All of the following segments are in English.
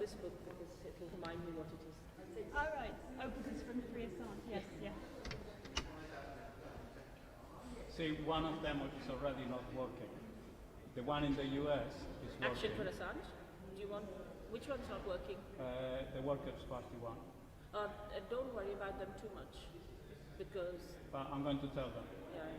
this book because it will remind me what it is. All right. Oh, because it's from the Renaissance. Yes, yeah. See, one of them is already not working. The one in the US is working. Action for Assange? Do you want, which one's not working? The Workers' Party one. Don't worry about them too much, because... But I'm going to tell them. Yeah.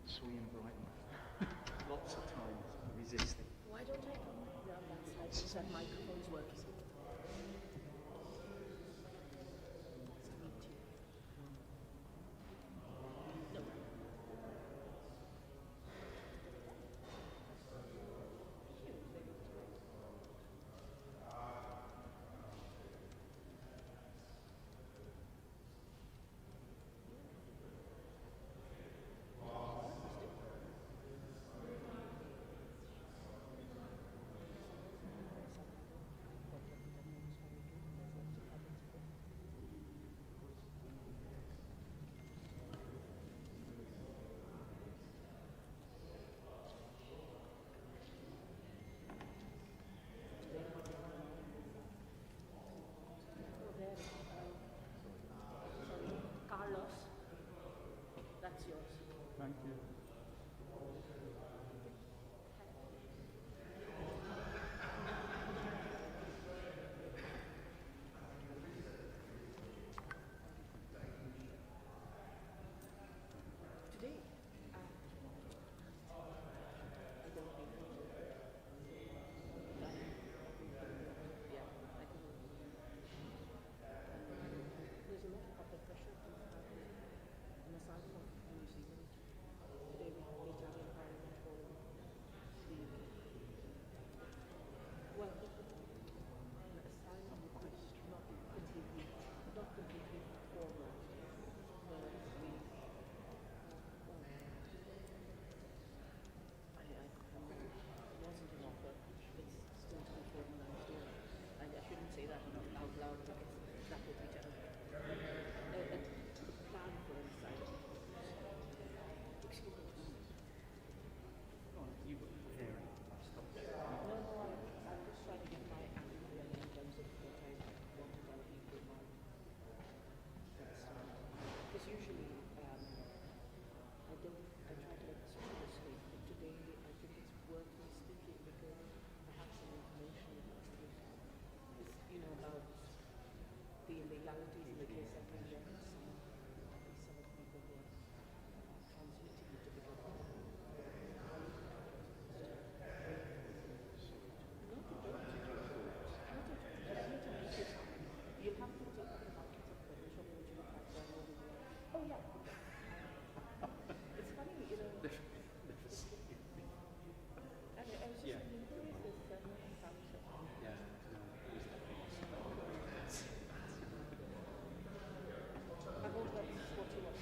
Sweet and Brighton. Lots of times resisting. Why don't I come round that side so that microphone's working? No. Carlos, that's yours. Thank you. Today, I don't think yeah, I think there's a lot of upper pressure to have an aside from New Zealand. Today we have the Italian Parliament for the well, an asylum request, not completely formal. Wasn't an offer. It's still to be formalized here. I shouldn't say that out loud because that would be terrible. The plan for an asylum. Excuse me. You were preparing. No, I'm just trying to get my act together in terms of what I want to tell people about. Because usually I try to let the speaker speak, but today I think it's worth me speaking because I have some information about about the illegalities in the case of India and some of the people who are transmitting it to begin with. You'll have to take up the market of permission which you have done over there. Oh yeah. It's funny, I was just Yeah. thinking, who is this family? Yeah. I hope that's what you want.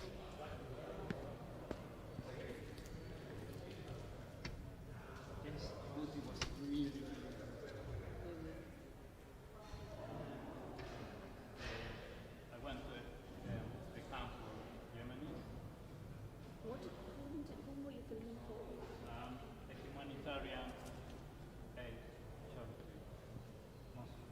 Yes, Lucy was really I went to the camp for Yemenis, Whom were you filming for? a humanitarian aid charity. Moscow.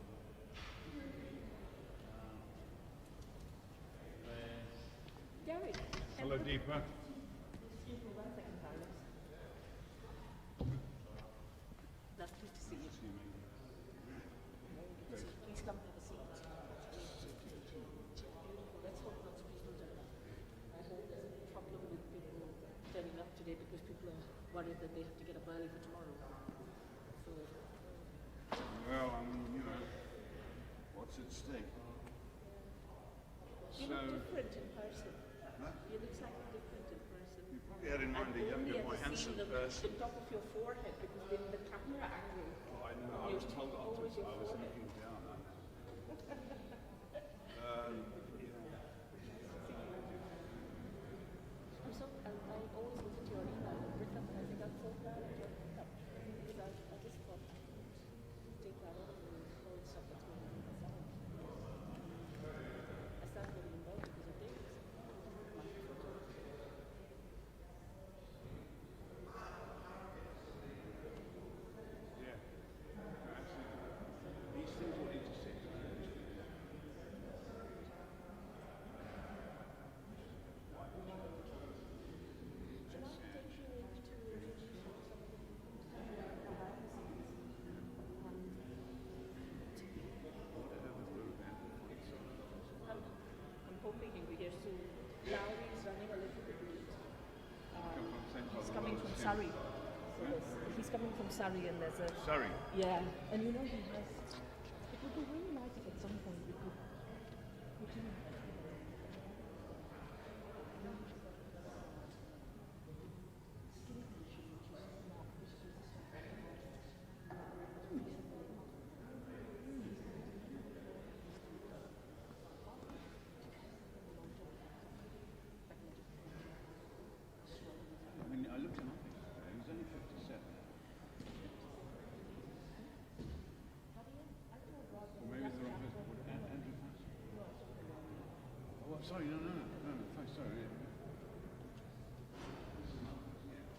Derek. Hello, Deepa. Excuse me 1 second, Carlos. That's good to see you. Very worried that they have to get up early for tomorrow. So, Well, what's at stake? you look different in person. You look slightly different in person. You probably had in mind a younger, more handsome person. The top of your forehead, because in the camera angle. I know, I was told afterwards I was looking down. I always look at your email with Britain, and I think I'm so glad that you're up. Because I just thought, take that off and all the stuff that's going on inside. I started getting involved because of Davis. Yeah, absolutely. These things will intersect. I'm hoping he'll be here soon. Lowry is running a little bit late. He's coming from Surrey. So he's coming from Surrey, and there's a Sorry. yeah. And he has. It would be really nice if at some point we could put him. I looked him up yesterday. He was only 57. Or maybe it's the wrong person. What, Andrew Patterson? Oh, sorry, no. Sorry. Yeah.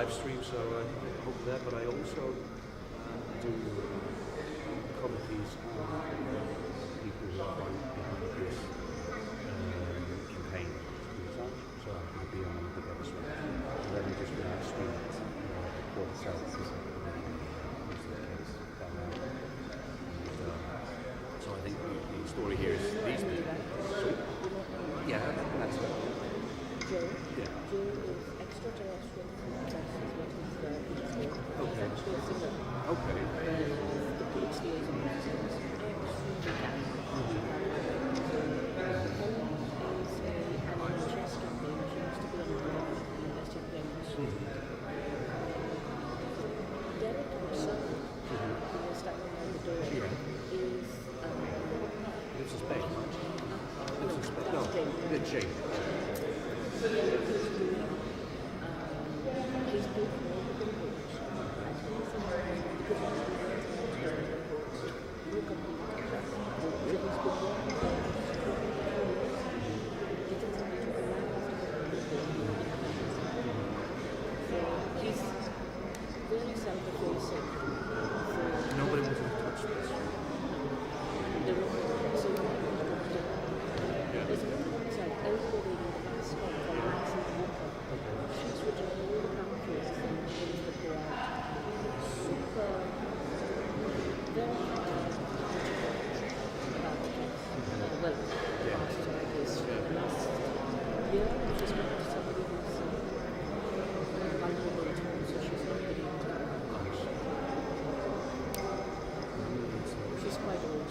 live stream, so I hope that. But I also do commentaries on people who are behind this campaign. So I'm going to be on the other one. And then we just stream it, the court itself, because most of the case by now. So I think the story here is these people. Yeah, that's it. Joe. Yeah. Joe is extraterrestrial contact is what he's for. Okay. He's actually a singer. Okay. The police liaison officer is extremely talented. Helen is an chess campaign. She used to be on the University of Belmarsh. Derek, her son, who was standing on the door, is Lives in Spain, right? Lives in Spain. No, Jane. it's Jane. Derek is doing he's paid more than coach. And he's because he's no company contract. So he's been working for getting somebody to allow us to so he's very self-effacing. So Nobody wants to touch this. there's a woman outside elbowing the mascot for Max's Walker. She's written all the pamphlets and things that go out. Super, very about well, past his last year, she's got somebody who's vulnerable at home, so she's not very she's quite old.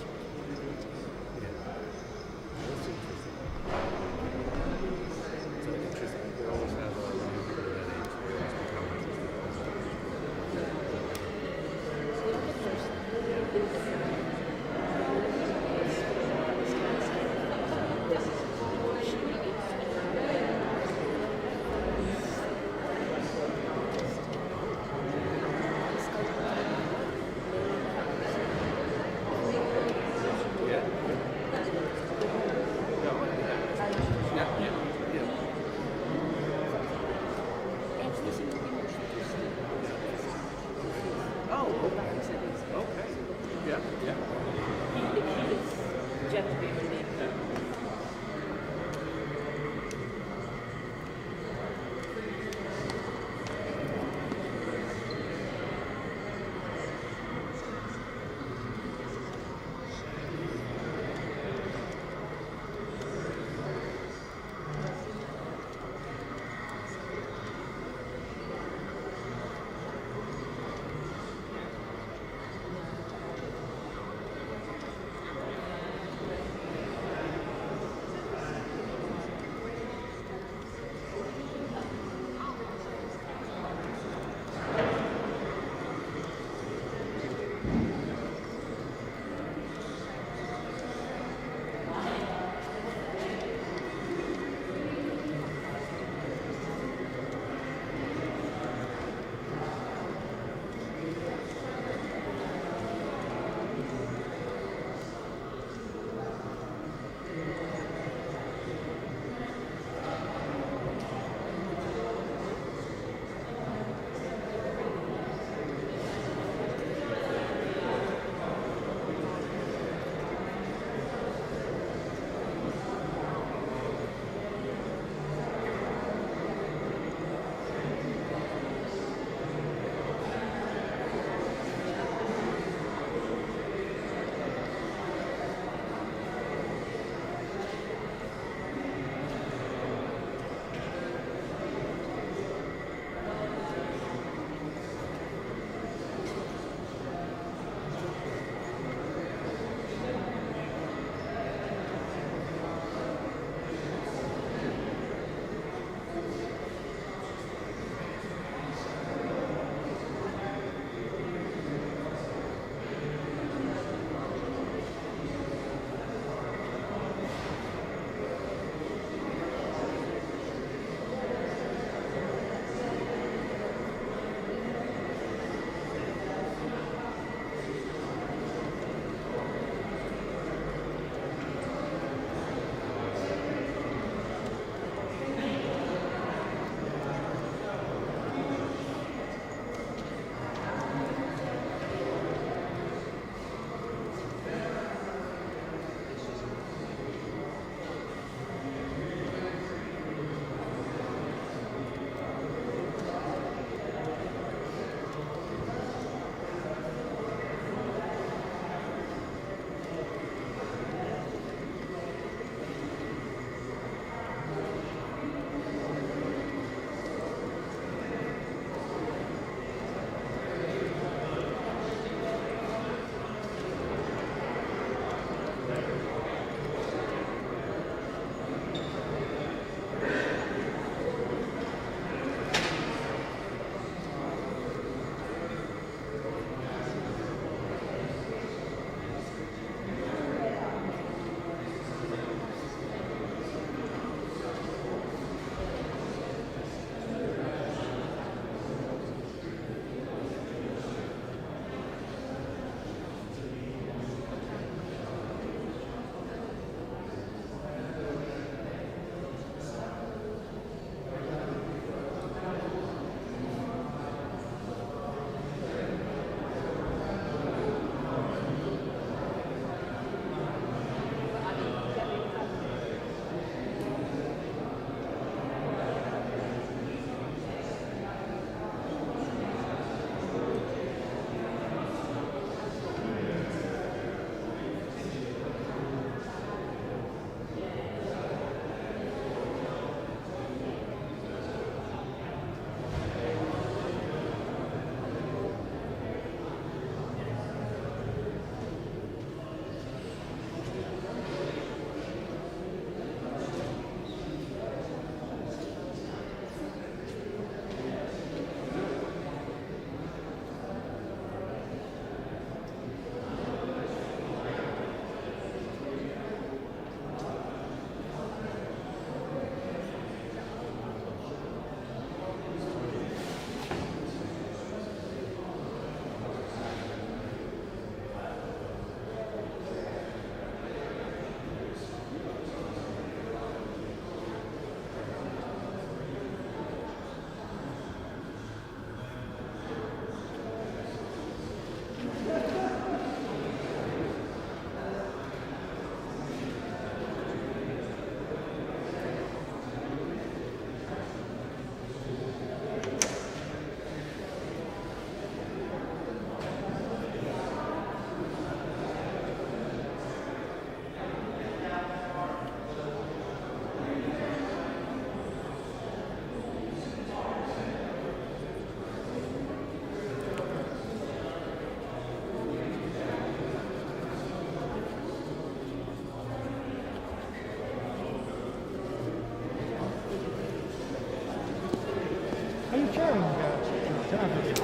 Are you chairing to advocate?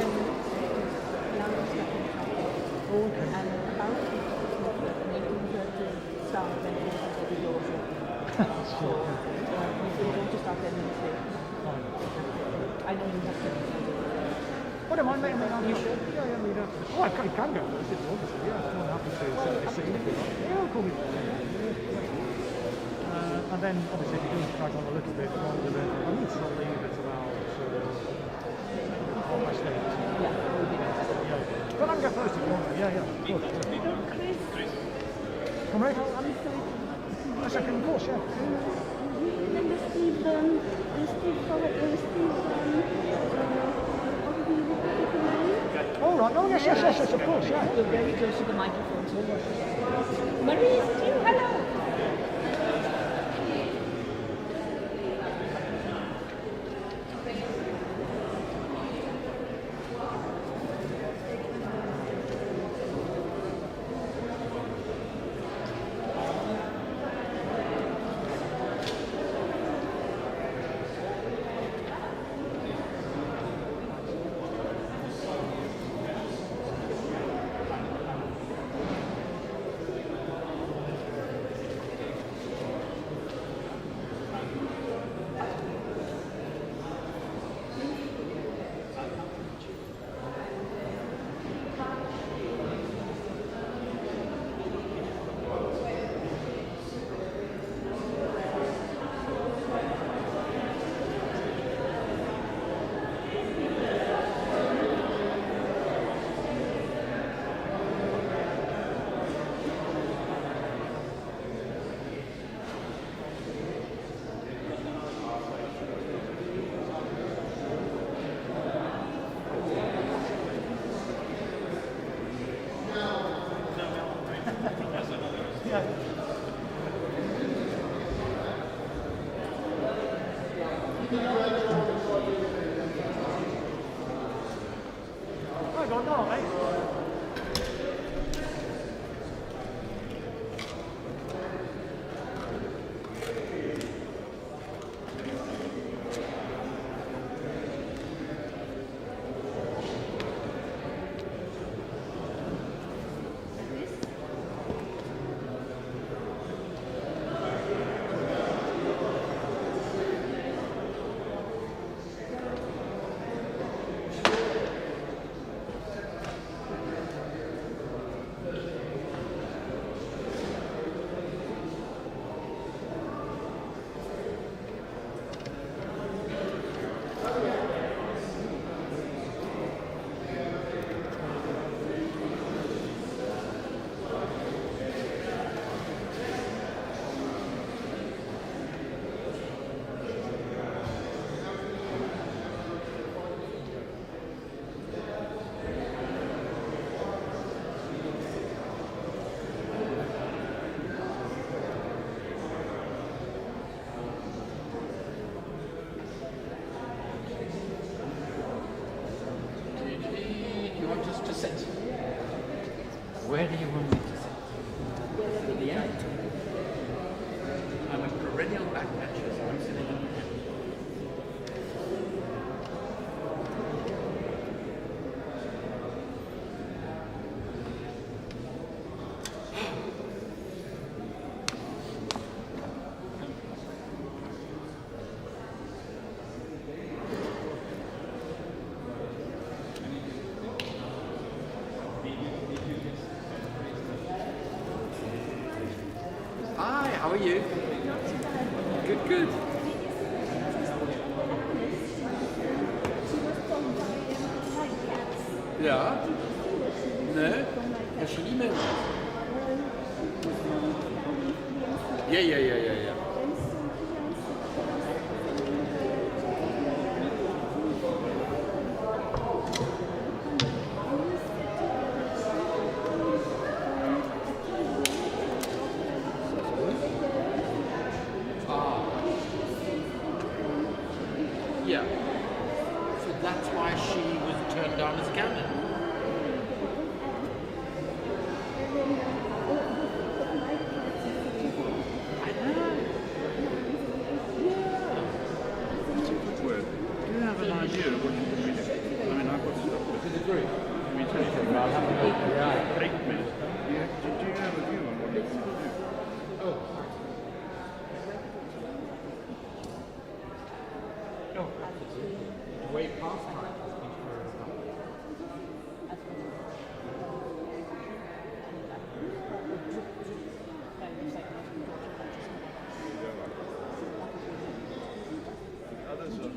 Oh, okay. And about making sure to start when it is the yours. So, we want to start then Fine. I know you have to. What am I making? You should. Yeah, yeah, you don't. Oh, I can go first if you want to. Yeah, I'm more than happy to set the scene if you like. Yeah, call me. And then, obviously, if you do drag on a little bit longer, then I need to leave at about half past 8. Yeah, it would be nice. Yeah. But I can go first if you want to. Yeah, yeah. Of course. Chris, Come right? I'm sorry. A second, of course, yeah. Remember Steve All right. Oh, yes, yes, yes, yes, of course, yeah. You're very close to the microphone, so Marie, is it you? Hello. I don't know, mate. You want us to sit? Where do you want me to sit? At the end. I'm a perennial backbencher, so I'm sitting at the end. Hi, how are you? Good, good. Yeah? No? Has she emailed us? Yeah. Yeah. So that's why she was turned down as a candidate. I know. Well, do you have an idea of what you want me to do? I mean, I've got stuff to do. Agree. Let me tell you something. I'll have to go. Yeah. 8 minutes. Yeah. Do you have a view on what you want to do? Oh. No. Way past time. Others are...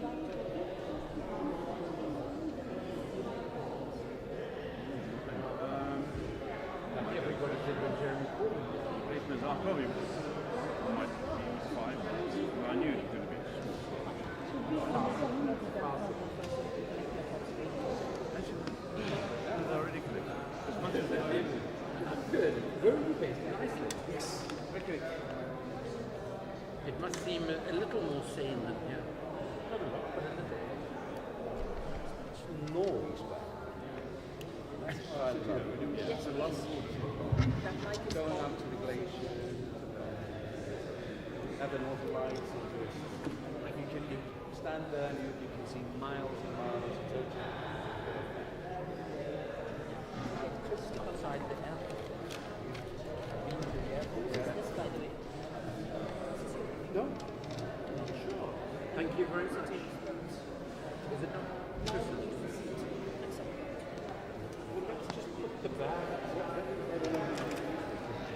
Everybody did when Jeremy Corbyn. 8 minutes. I probably might be 5 minutes. But I knew it was going to be They're already collected. As much as they did. Good. Very based nicely. Yes. Okay. It must seem a little more sane than here. Not a lot, but a little. It's noise back. That's what I love. Yeah. It's a lot of going up to the glacier, have the northern lights, like you can stand there and you can see miles and miles of Tokyo. Just outside the airport. Been to the airport. This, by the way. No? Not sure. Thank you very much. Is it not? Well, let's just put the bag.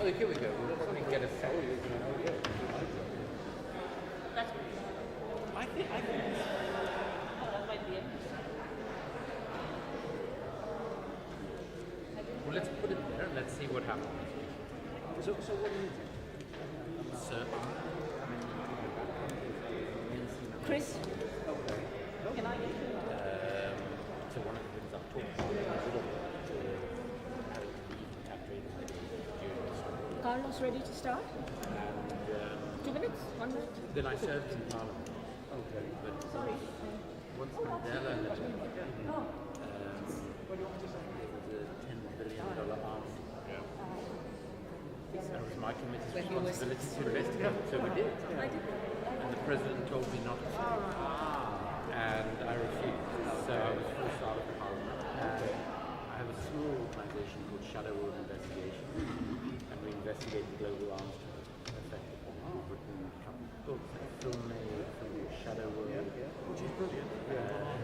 Oh, here we go. We'll probably get a selfie. That's I think. that might be it. Well, let's put it there and let's see what happens. So what do you think? So, Chris, Okay. can I get you? so one of the things I've talked about is a little having to leave the tap trading during the summer. Carlos ready to start? And 2 minutes? 1 minute? then I served in Parliament. Okay. But Sorry. once Mandela left, there was a $10 billion arms. And it was my committee's When he was- responsibility to investigate, so we did. I did. And the president told me not to. And I refused. So I was forced out of Parliament. And I have a small organisation called Shadow World Investigation. And we investigate the global arms trade effect upon Britain. A couple of books, a film made from Shadow World. Which is brilliant.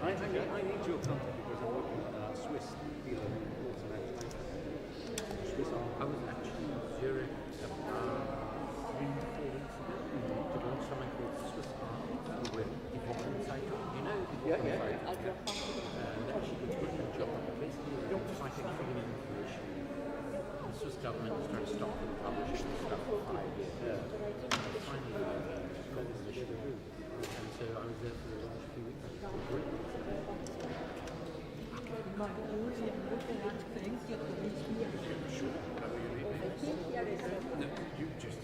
I need your company because I'm working on a Swiss deal in automatic. Swiss arm. I was actually in Zurich about 3 to 4 weeks ago to launch something called Swiss Arms with Deepa cycle. You know Deepa cycle? I'll drop off. And actually did a brilliant job. Basically, fighting freedom of information. The Swiss government was trying to stop them publishing stuff for 5 years. And finally, got this initiative. And so I was there for the last few weeks. It was brilliant.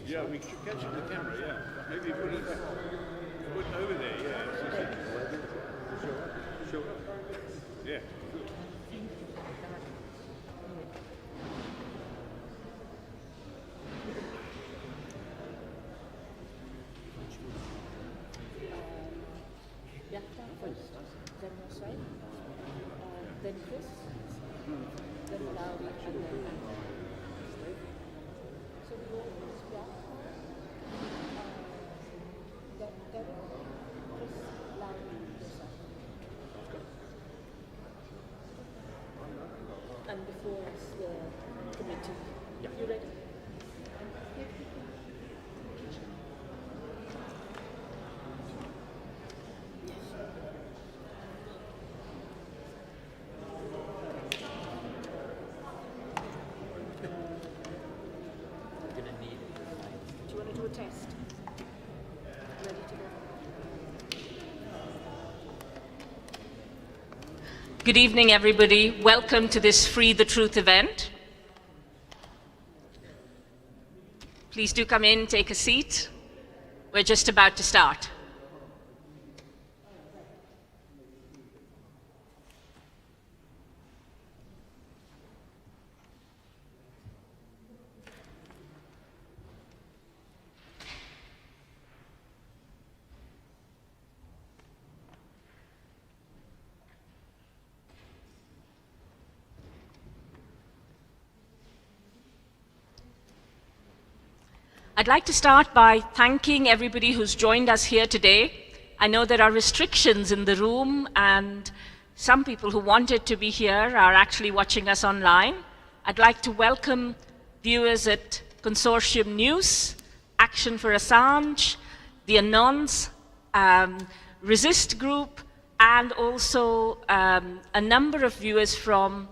Yeah, we should catch it on the camera, yeah. Maybe put it over there, yeah. Sure. Yeah. Yakta first, then Mosai, then Chris, then Lauri, and then so the role is Yakta, then Derek, Chris, Lauri, Mosai. And before us the committee. Yeah. You ready? Good evening, everybody. Welcome to this Free the Truth event. Please do come in, take a seat. We're just about to start. I'd like to start by thanking everybody who's joined us here today. I know there are restrictions in the room, and some people who wanted to be here are actually watching us online. I'd like to welcome viewers at Consortium News, Action for Assange, the Anons, Resist Group, and also a number of viewers from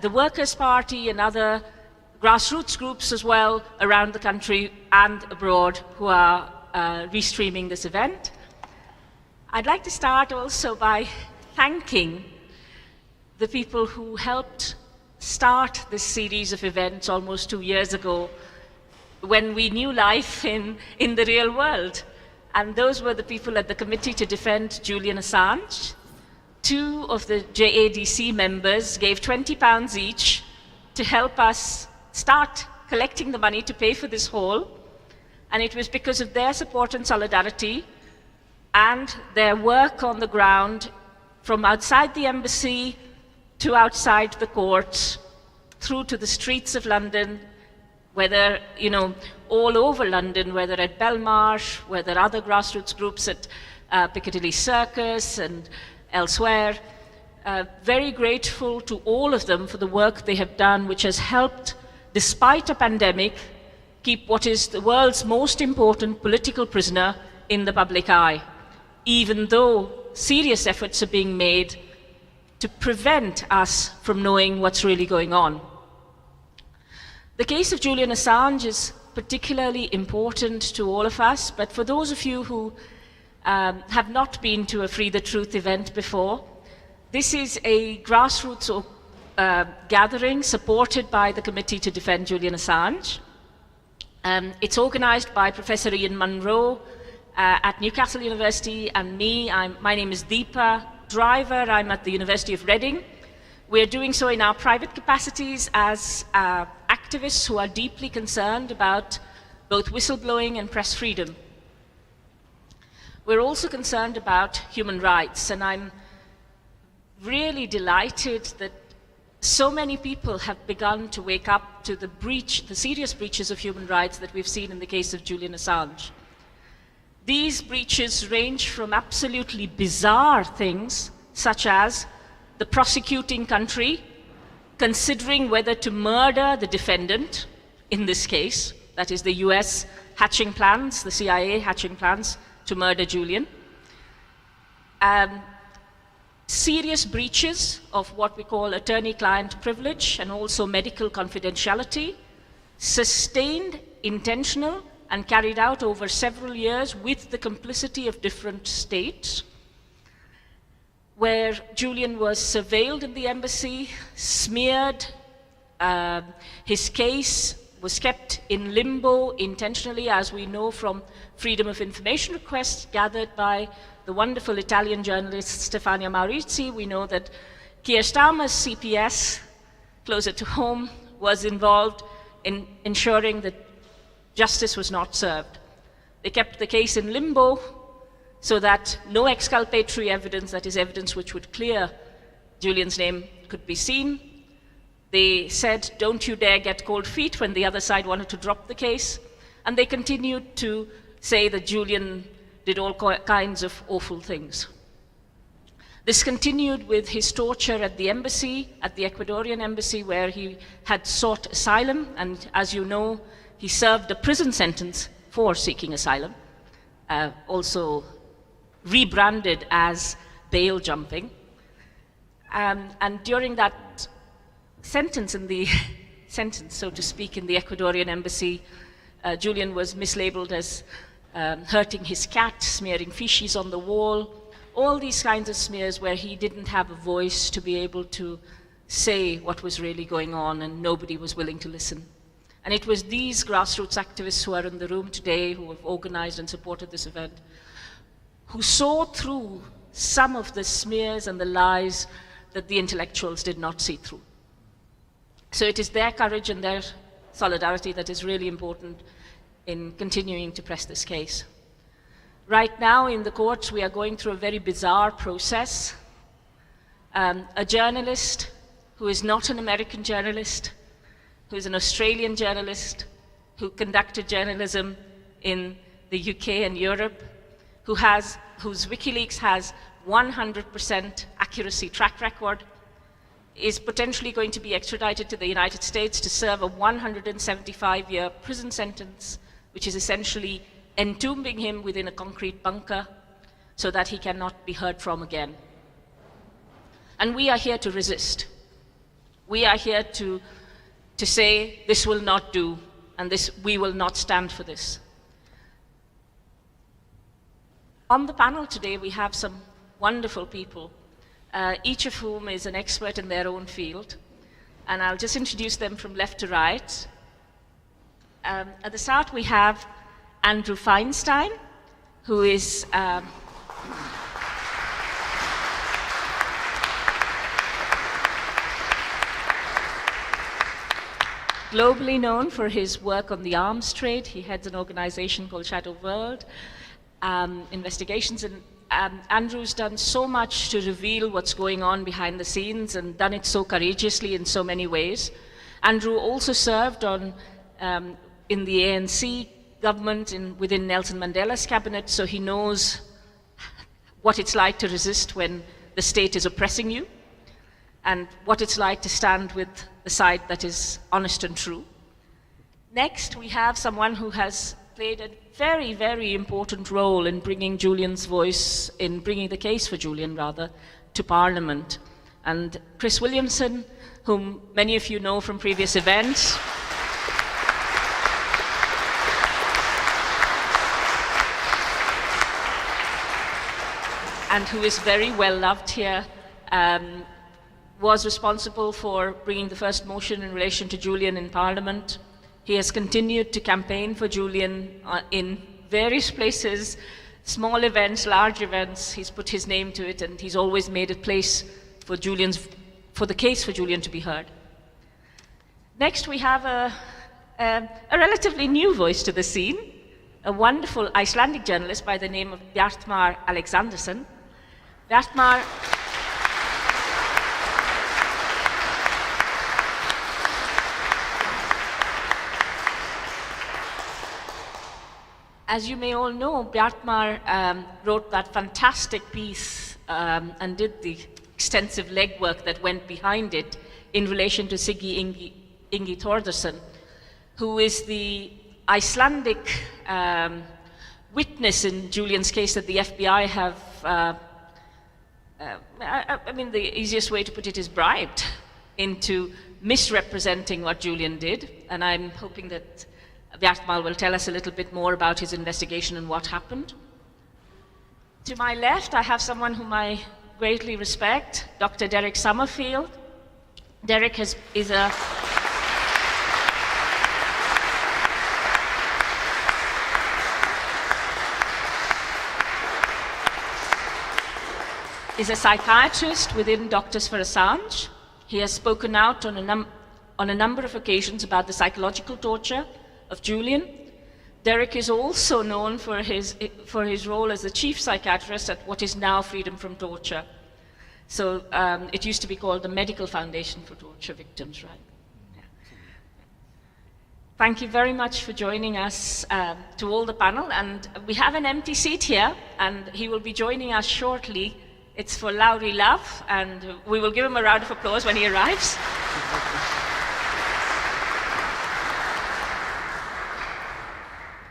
the Workers' Party and other grassroots groups as well around the country and abroad who are restreaming this event. I'd like to start also by thanking the people who helped start this series of events almost 2 years ago when we knew life in the real world. And those were the people at the Committee to Defend Julian Assange. 2 of the JADC members gave £20 each to help us start collecting the money to pay for this hall, and it was because of their support and solidarity and their work on the ground from outside the embassy to outside the courts, through to the streets of London, whether, all over London, whether at Belmarsh, whether other grassroots groups at Piccadilly Circus and elsewhere. Very grateful to all of them for the work they have done, which has helped, despite a pandemic, keep what is the world's most important political prisoner in the public eye, even though serious efforts are being made to prevent us from knowing what's really going on. The case of Julian Assange is particularly important to all of us, but for those of you who have not been to a Free the Truth event before, this is a grassroots gathering supported by the Committee to Defend Julian Assange. It's organized by Professor Ian Munro at Newcastle University and me. My name is Deepa Driver. I'm at the University of Reading. We're doing so in our private capacities as activists who are deeply concerned about both whistleblowing and press freedom. We're also concerned about human rights, and I'm really delighted that so many people have begun to wake up to the serious breaches of human rights that we've seen in the case of Julian Assange. These breaches range from absolutely bizarre things, such as the prosecuting country considering whether to murder the defendant in this case, that is the US hatching plans, the CIA hatching plans to murder Julian. Serious breaches of what we call attorney-client privilege and also medical confidentiality, sustained, intentional, and carried out over several years with the complicity of different states, where Julian was surveilled in the embassy, smeared, his case was kept in limbo intentionally, as we know from freedom of information requests gathered by the wonderful Italian journalist Stefania Maurizi. We know that Keir Starmer's CPS, closer to home, was involved in ensuring that justice was not served. They kept the case in limbo so that no exculpatory evidence, that is evidence which would clear Julian's name, could be seen. They said, don't you dare get cold feet, when the other side wanted to drop the case. And they continued to say that Julian did all kinds of awful things. This continued with his torture at the embassy, at the Ecuadorian embassy, where he had sought asylum, and as you know, he served a prison sentence for seeking asylum, also rebranded as bail jumping. And during that sentence, so to speak, in the Ecuadorian embassy, Julian was mislabeled as hurting his cat, smearing feces on the wall, all these kinds of smears where he didn't have a voice to be able to say what was really going on, and nobody was willing to listen. And it was these grassroots activists who are in the room today, who have organized and supported this event, who saw through some of the smears and the lies that the intellectuals did not see through. So it is their courage and their solidarity that is really important in continuing to press this case. Right now in the courts, we are going through a very bizarre process. A journalist who is not an American journalist, who is an Australian journalist, who conducted journalism in the UK and Europe, whose WikiLeaks has 100% accuracy track record, is potentially going to be extradited to the United States to serve a 175-year prison sentence, which is essentially entombing him within a concrete bunker so that he cannot be heard from again. And we are here to resist. We are here to say this will not do, and we will not stand for this. On the panel today, we have some wonderful people, each of whom is an expert in their own field. And I'll just introduce them from left to right. At the start, we have Andrew Feinstein, who is globally known for his work on the arms trade. He heads an organization called Shadow World Investigations. And Andrew's done so much to reveal what's going on behind the scenes, and done it so courageously in so many ways. Andrew also served in the ANC government within Nelson Mandela's cabinet, so he knows what it's like to resist when the state is oppressing you, and what it's like to stand with the side that is honest and true. Next, we have someone who has played a very, very important role in bringing Julian's voice, in bringing the case for Julian, rather, to Parliament. And Chris Williamson, whom many of you know from previous events, and who is very well loved here, was responsible for bringing the first motion in relation to Julian in Parliament. He has continued to campaign for Julian in various places, small events, large events. He's put his name to it, and he's always made a place for the case for Julian to be heard. Next, we have a relatively new voice to the scene, a wonderful Icelandic journalist by the name of Bjartmar Alexandersson. Bjartmar as you may all know, Bjartmar wrote that fantastic piece and did the extensive legwork that went behind it in relation to Siggi Ingi Thordarson, who is the Icelandic witness in Julian's case that the FBI have, I mean, the easiest way to put it is bribed into misrepresenting what Julian did. And I'm hoping that Bjartmar will tell us a little bit more about his investigation and what happened. To my left, I have someone whom I greatly respect, Dr. Derek Summerfield. Derek is a psychiatrist within Doctors for Assange. He has spoken out on a number of occasions about the psychological torture of Julian. Derek is also known for his role as the chief psychiatrist at what is now Freedom from Torture. So it used to be called the Medical Foundation for Torture Victims, right? Yeah. Thank you very much for joining us, to all the panel. And we have an empty seat here, and he will be joining us shortly. It's for Lauri Love, and we will give him a round of applause when he arrives.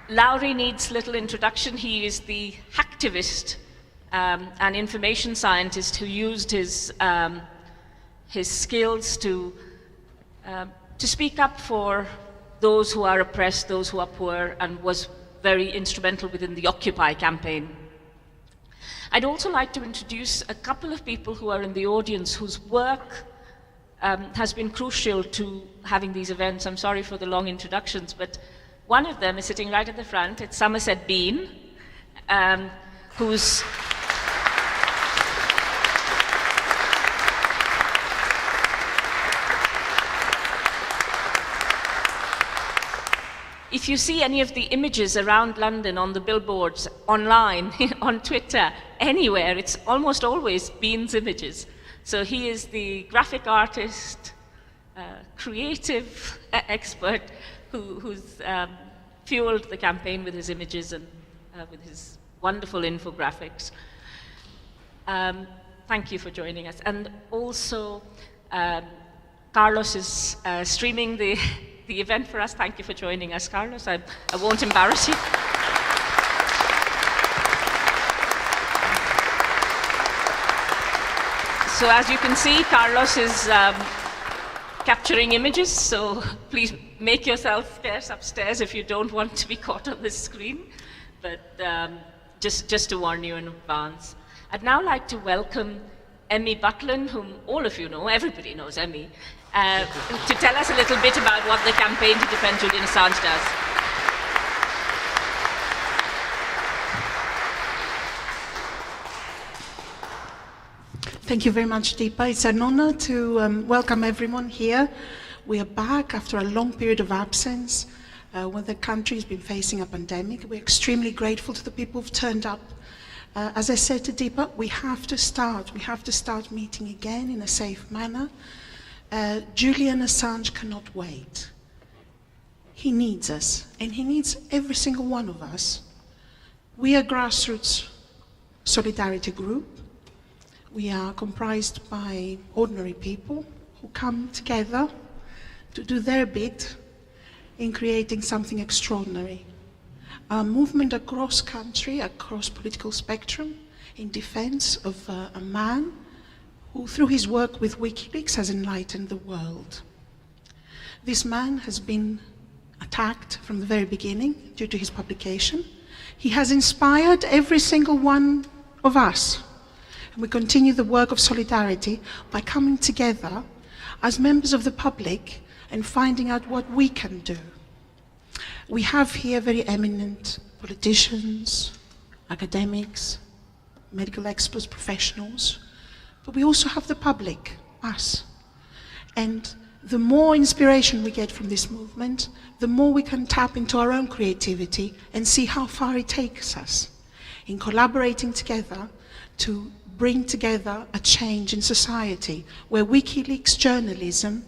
Lauri needs little introduction. He is the hacktivist and information scientist who used his skills to speak up for those who are oppressed, those who are poor, and was very instrumental within the Occupy campaign. I'd also like to introduce a couple of people who are in the audience whose work has been crucial to having these events. I'm sorry for the long introductions, but one of them is sitting right at the front. It's Somerset Bean, who's if you see any of the images around London on the billboards, online, on Twitter, anywhere, it's almost always Bean's images. So he is the graphic artist, creative expert who's fueled the campaign with his images and with his wonderful infographics. Thank you for joining us. And also, Carlos is streaming the event for us. Thank you for joining us, Carlos. I won't embarrass you. So as you can see, Carlos is capturing images, so please make yourself scarce upstairs if you don't want to be caught on this screen. But just to warn you in advance. I'd now like to welcome Emmy Butlin, whom all of you know, everybody knows Emmy, to tell us a little bit about what the campaign to defend Julian Assange does. Thank you very much, Deepa. It's an honor to welcome everyone here. We are back after a long period of absence when the country has been facing a pandemic. We're extremely grateful to the people who've turned up. As I said to Deepa, we have to start meeting again in a safe manner. Julian Assange cannot wait. He needs us, and he needs every single one of us. We are a grassroots solidarity group. We are comprised by ordinary people who come together to do their bit in creating something extraordinary. A movement across country, across political spectrum, in defense of a man who, through his work with WikiLeaks, has enlightened the world. This man has been attacked from the very beginning due to his publication. He has inspired every single one of us. And we continue the work of solidarity by coming together as members of the public and finding out what we can do. We have here very eminent politicians, academics, medical experts, professionals, but we also have the public, us. And the more inspiration we get from this movement, the more we can tap into our own creativity and see how far it takes us in collaborating together to bring together a change in society where WikiLeaks journalism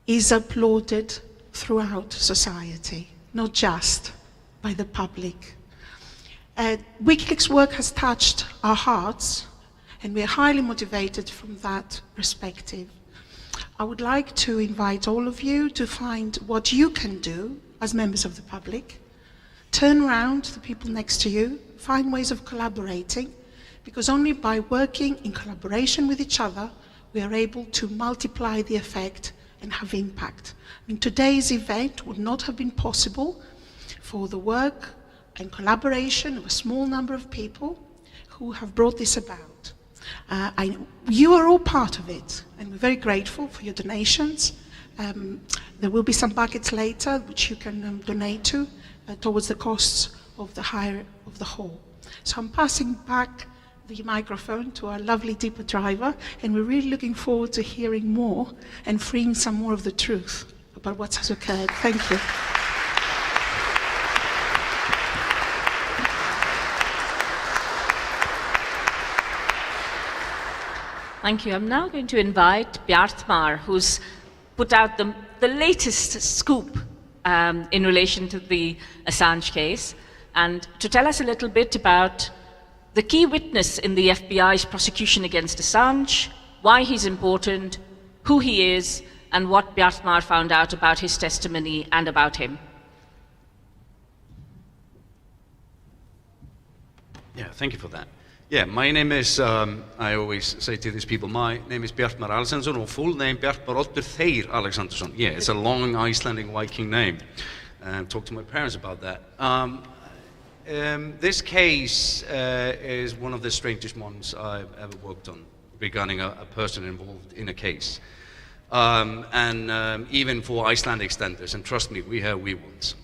is applauded throughout society, not just by the public. WikiLeaks work has touched our hearts, and we are highly motivated from that perspective. I would like to invite all of you to find what you can do as members of the public. Turn around to the people next to you, find ways of collaborating, because only by working in collaboration with each other, we are able to multiply the effect and have impact. I mean, today's event would not have been possible for the work and collaboration of a small number of people who have brought this about. You are all part of it, and we're very grateful for your donations. There will be some buckets later which you can donate to towards the costs of the hire of the hall. So I'm passing back the microphone to our lovely Deepa driver, and we're really looking forward to hearing more and freeing some more of the truth about what has occurred. Thank you. Thank you. I'm now going to invite Bjartmar, who's put out the latest scoop in relation to the Assange case, and to tell us a little bit about the key witness in the FBI's prosecution against Assange, why he's important, who he is, and what Bjartmar found out about his testimony and about him. Yeah, thank you for that. Yeah, my name is, I always say to these people, my name is Bjartmar Alexandersson, or full name Bjartmar Oddur Þeyr Alexandersson. Yeah, it's a long Icelandic Viking name. Talk to my parents about that. This case is one of the strangest ones I've ever worked on regarding a person involved in a case. Even for Icelandic standards, and trust me, we have wee ones.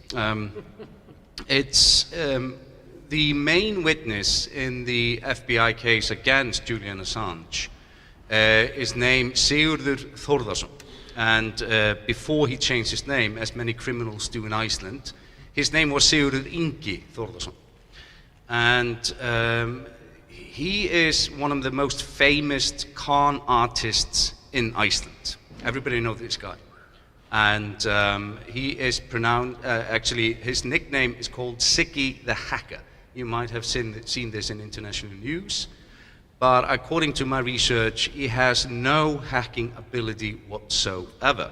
It's the main witness in the FBI case against Julian Assange is named Sigurður Þórðarson. And before he changed his name, as many criminals do in Iceland, his name was Sigurður Ingi Þórðarson. And he is one of the most famous con artists in Iceland. Everybody knows this guy. And he is pronounced, actually, his nickname is called Siggi the Hacker. You might have seen this in international news. But according to my research, he has no hacking ability whatsoever.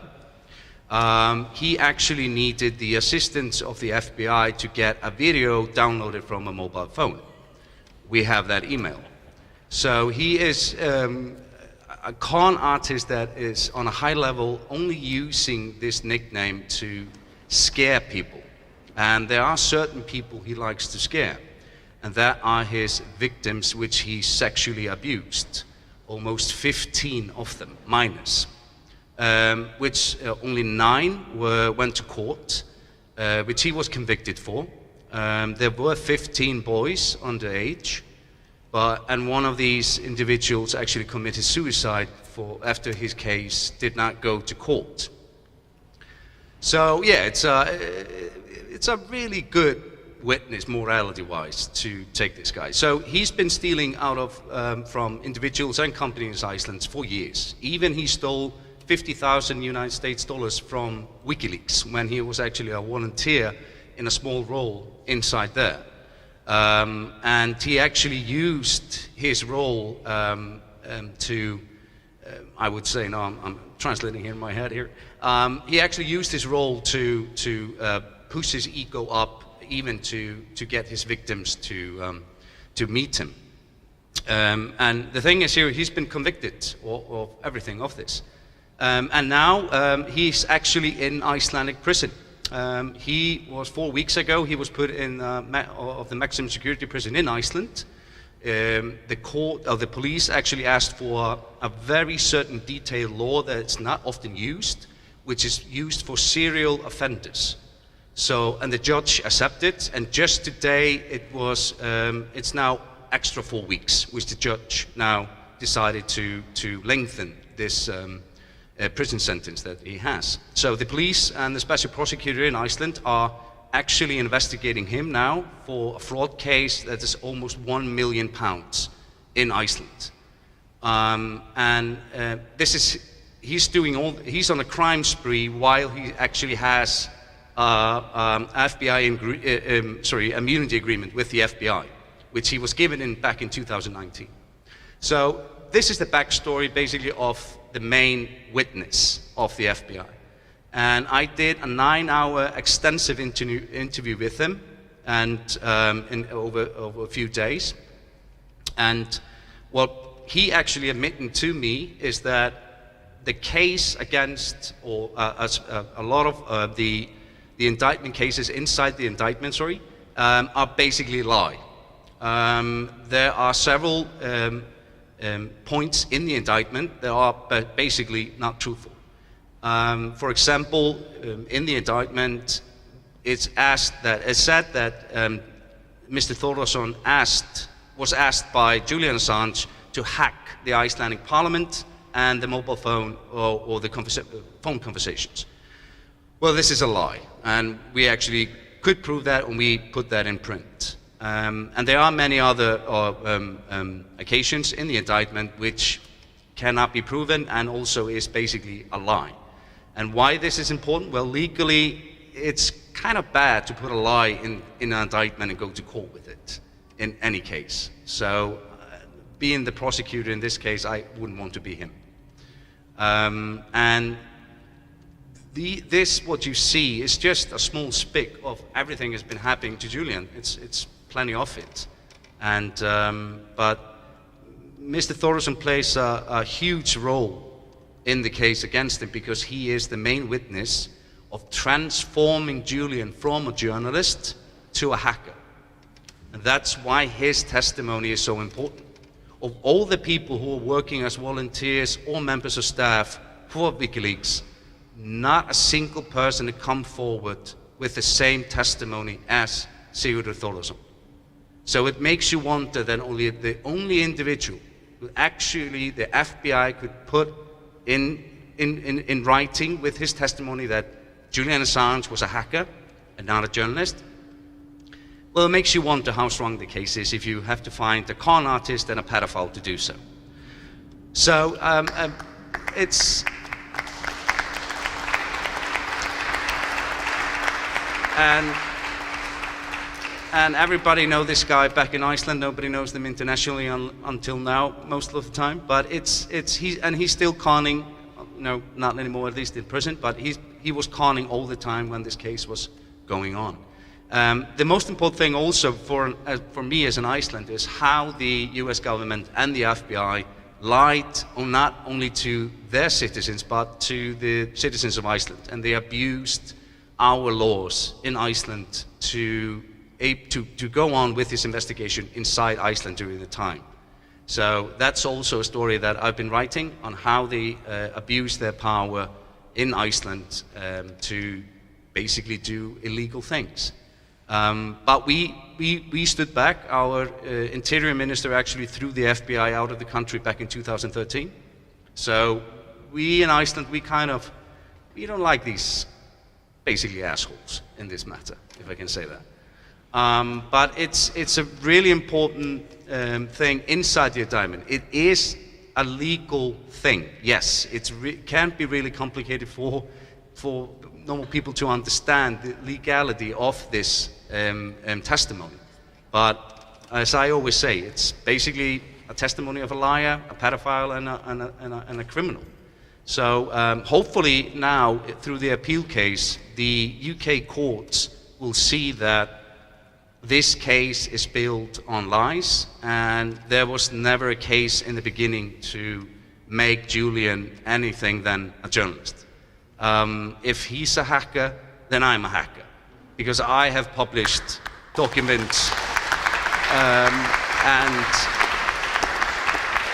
He actually needed the assistance of the FBI to get a video downloaded from a mobile phone. We have that email. So he is a con artist that is on a high level, only using this nickname to scare people. And there are certain people he likes to scare. And that are his victims, which he sexually abused. Almost 15 of them, minus. Which only 9 went to court, which he was convicted for. There were 15 boys underage, and one of these individuals actually committed suicide after his case did not go to court. So yeah, it's a really good witness, morality-wise, to take this guy. So he's been stealing out of from individuals and companies in Iceland for years. Even he stole 50,000 United States dollars from WikiLeaks when he was actually a volunteer in a small role inside there. And he actually used his role to, I would say, no, I'm translating here in my head here. He actually used his role to push his ego up, even to get his victims to meet him. And the thing is here, he's been convicted of everything of this. And now he's actually in Icelandic prison. He was 4 weeks ago, he was put in of the maximum security prison in Iceland. The police actually asked for a very certain detailed law that's not often used, which is used for serial offenders. So, and the judge accepted, and just today it's now extra 4 weeks, which the judge now decided to lengthen this prison sentence that he has. So the police and the special prosecutor in Iceland are actually investigating him now for a fraud case that is almost £1 million in Iceland. He's on a crime spree while he actually has FBI immunity agreement with the FBI, which he was given back in 2019. So this is the backstory basically of the main witness of the FBI. And I did a 9-hour extensive interview with him, and over a few days. And what he actually admitted to me is that the case against, or a lot of the indictment cases inside the indictment, are basically a lie. There are several points in the indictment that are basically not truthful. For example, in the indictment, it's said that Mr. Þórðarson was asked by Julian Assange to hack the Icelandic parliament and the mobile phone or the phone conversations. Well, this is a lie, and we actually could prove that, and we put that in print. And there are many other occasions in the indictment which cannot be proven and also is basically a lie. And why this is important? Well, legally, it's kind of bad to put a lie in an indictment and go to court with it in any case. So being the prosecutor in this case, I wouldn't want to be him. And what you see is just a small speck of everything that's been happening to Julian. It's plenty of it. And but Mr. Þórðarson plays a huge role in the case against him because he is the main witness of transforming Julian from a journalist to a hacker. And that's why his testimony is so important. Of all the people who are working as volunteers or members of staff for WikiLeaks, not a single person had come forward with the same testimony as Sigurður Þórðarson. So it makes you wonder that the only individual who actually the FBI could put in writing with his testimony that Julian Assange was a hacker and not a journalist. Well, it makes you wonder how strong the case is if you have to find a con artist and a pedophile to do so. So it's... And everybody knows this guy back in Iceland. Nobody knows them internationally until now, most of the time. But he's still conning. No, not anymore, at least in prison. But he was conning all the time when this case was going on. The most important thing also for me as an Icelander is how the U.S. government and the FBI lied not only to their citizens but to the citizens of Iceland, and they abused our laws in Iceland to go on with this investigation inside Iceland during the time. So that's also a story that I've been writing on how they abused their power in Iceland to basically do illegal things. But we stood back. Our interior minister actually threw the FBI out of the country back in 2013. So we in Iceland, we don't like these basically assholes in this matter, if I can say that. But it's a really important thing inside the indictment. It is a legal thing. Yes, it can be really complicated for normal people to understand the legality of this testimony. But as I always say, it's basically a testimony of a liar, a pedophile, and a criminal. So hopefully now, through the appeal case, the UK courts will see that this case is built on lies, and there was never a case in the beginning to make Julian anything than a journalist. If he's a hacker, then I'm a hacker, because I have published documents, and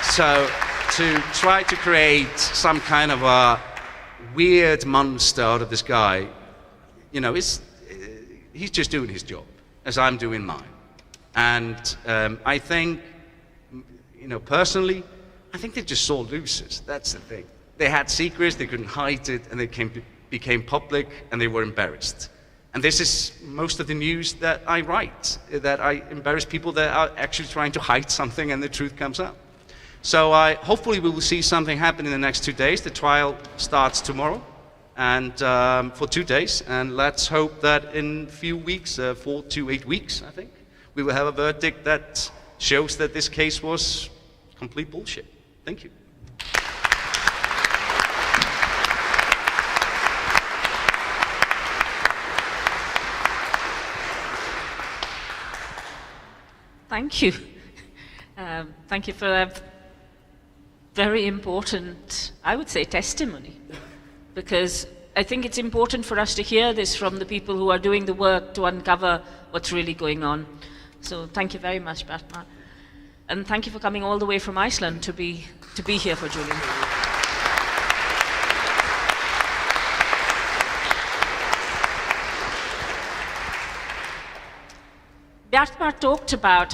so to try to create some kind of a weird monster out of this guy, you know, he's just doing his job, as I'm doing mine. And I think, you know, personally, I think they just saw losers. That's the thing. They had secrets, they couldn't hide it, and they became public, and they were embarrassed. And this is most of the news that I write, that I embarrass people that are actually trying to hide something and the truth comes out. So hopefully we will see something happen in the next 2 days. The trial starts tomorrow, and for 2 days, and let's hope that in a few weeks, 4 to 8 weeks, I think, we will have a verdict that shows that this case was complete bullshit. Thank you. Thank you. Thank you for a very important, I would say, testimony, because I think it's important for us to hear this from the people who are doing the work to uncover what's really going on. So thank you very much, Belmarsh. And thank you for coming all the way from Iceland to be here for Julian. Belmarsh talked about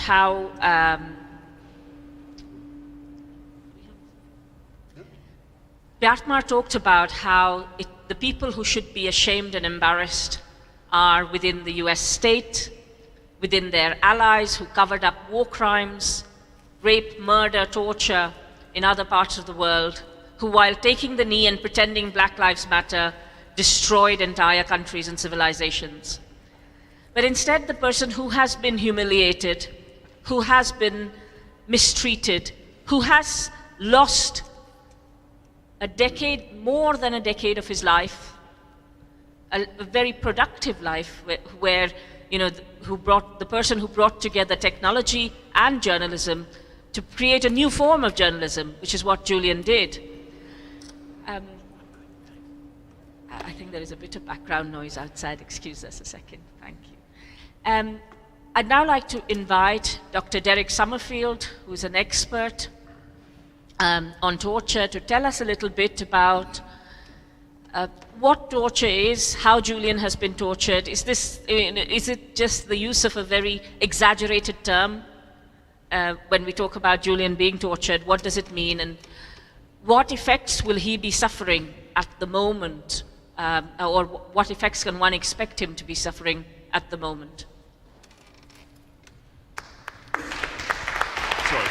how the people who should be ashamed and embarrassed are within the US state, within their allies who covered up war crimes, rape, murder, torture in other parts of the world, who, while taking the knee and pretending Black Lives Matter, destroyed entire countries and civilizations. But instead, the person who has been humiliated, who has been mistreated, who has lost a decade, more than a decade of his life, a very productive life, where you know, the person who brought together technology and journalism to create a new form of journalism, which is what Julian did. I think there is a bit of background noise outside. Excuse us a second. Thank you. I'd now like to invite Dr. Derek Summerfield, who's an expert on torture, to tell us a little bit about what torture is, how Julian has been tortured. Is it just the use of a very exaggerated term when we talk about Julian being tortured? What does it mean, and what effects will he be suffering at the moment, or what effects can one expect him to be suffering at the moment? Sorry.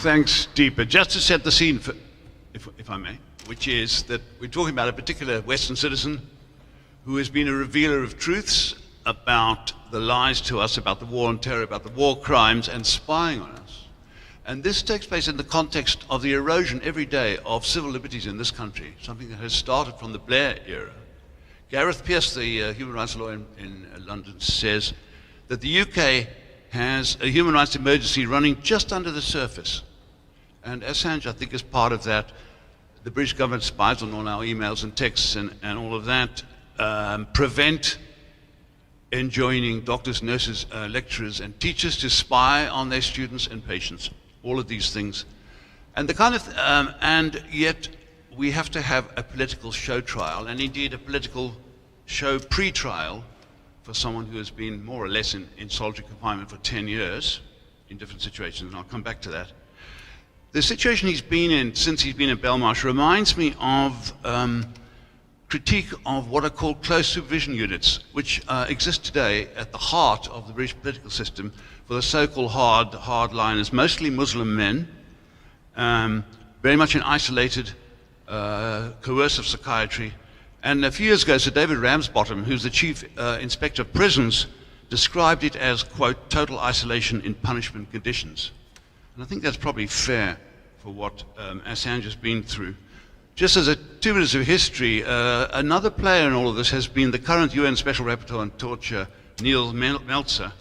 Thanks, Deepa. Just to set the scene, if I may, which is that we're talking about a particular Western citizen who has been a revealer of truths about the lies to us, about the war on terror, about the war crimes, and spying on us. And this takes place in the context of the erosion every day of civil liberties in this country, something that has started from the Blair era. Gareth Peirce, the human rights lawyer in London, says that the UK has a human rights emergency running just under the surface. And Assange, I think, is part of that. The British government spies on all our emails and texts and all of that, prevent enjoining doctors, nurses, lecturers, and teachers to spy on their students and patients. All of these things. And and yet we have to have a political show trial, and indeed a political show pre-trial for someone who has been more or less in solitary confinement for 10 years in different situations, and I'll come back to that. The situation he's been in since he's been in Belmarsh reminds me of critique of what are called close supervision units, which exist today at the heart of the British political system for the so-called hardliners, mostly Muslim men, very much in isolated, coercive psychiatry. And a few years ago, Sir David Ramsbottom, who's the chief inspector of prisons, described it as, quote, total isolation in punishment conditions. And I think that's probably fair for what Assange has been through. Just as 2 minutes of history, another player in all of this has been the current UN Special Rapporteur on Torture, Neil Meltzer.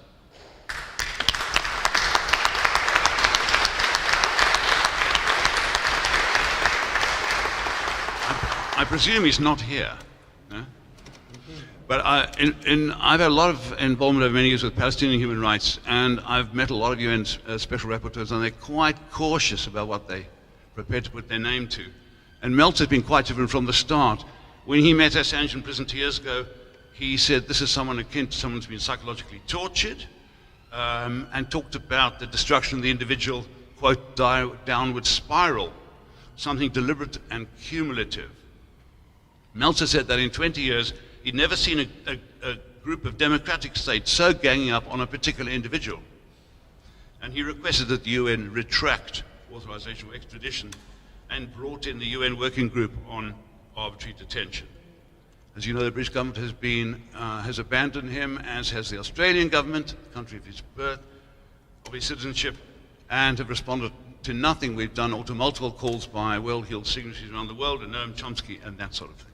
I presume he's not here. No? But I've had a lot of involvement over many years with Palestinian human rights, and I've met a lot of UN special rapporteurs, and they're quite cautious about what they're prepared to put their name to. And Meltzer's been quite different from the start. When he met Assange in prison 2 years ago, he said this is someone akin to someone who's been psychologically tortured, and talked about the destruction of the individual, quote, downward spiral, something deliberate and cumulative. Meltzer said that in 20 years, he'd never seen a group of democratic states so ganging up on a particular individual. And he requested that the UN retract authorization of extradition and brought in the UN Working Group on Arbitrary Detention. As you know, the British government has abandoned him, as has the Australian government, the country of his birth, of his citizenship, and have responded to nothing. We've done to multiple calls by well-heeled signatories around the world, and Noam Chomsky, and that sort of thing.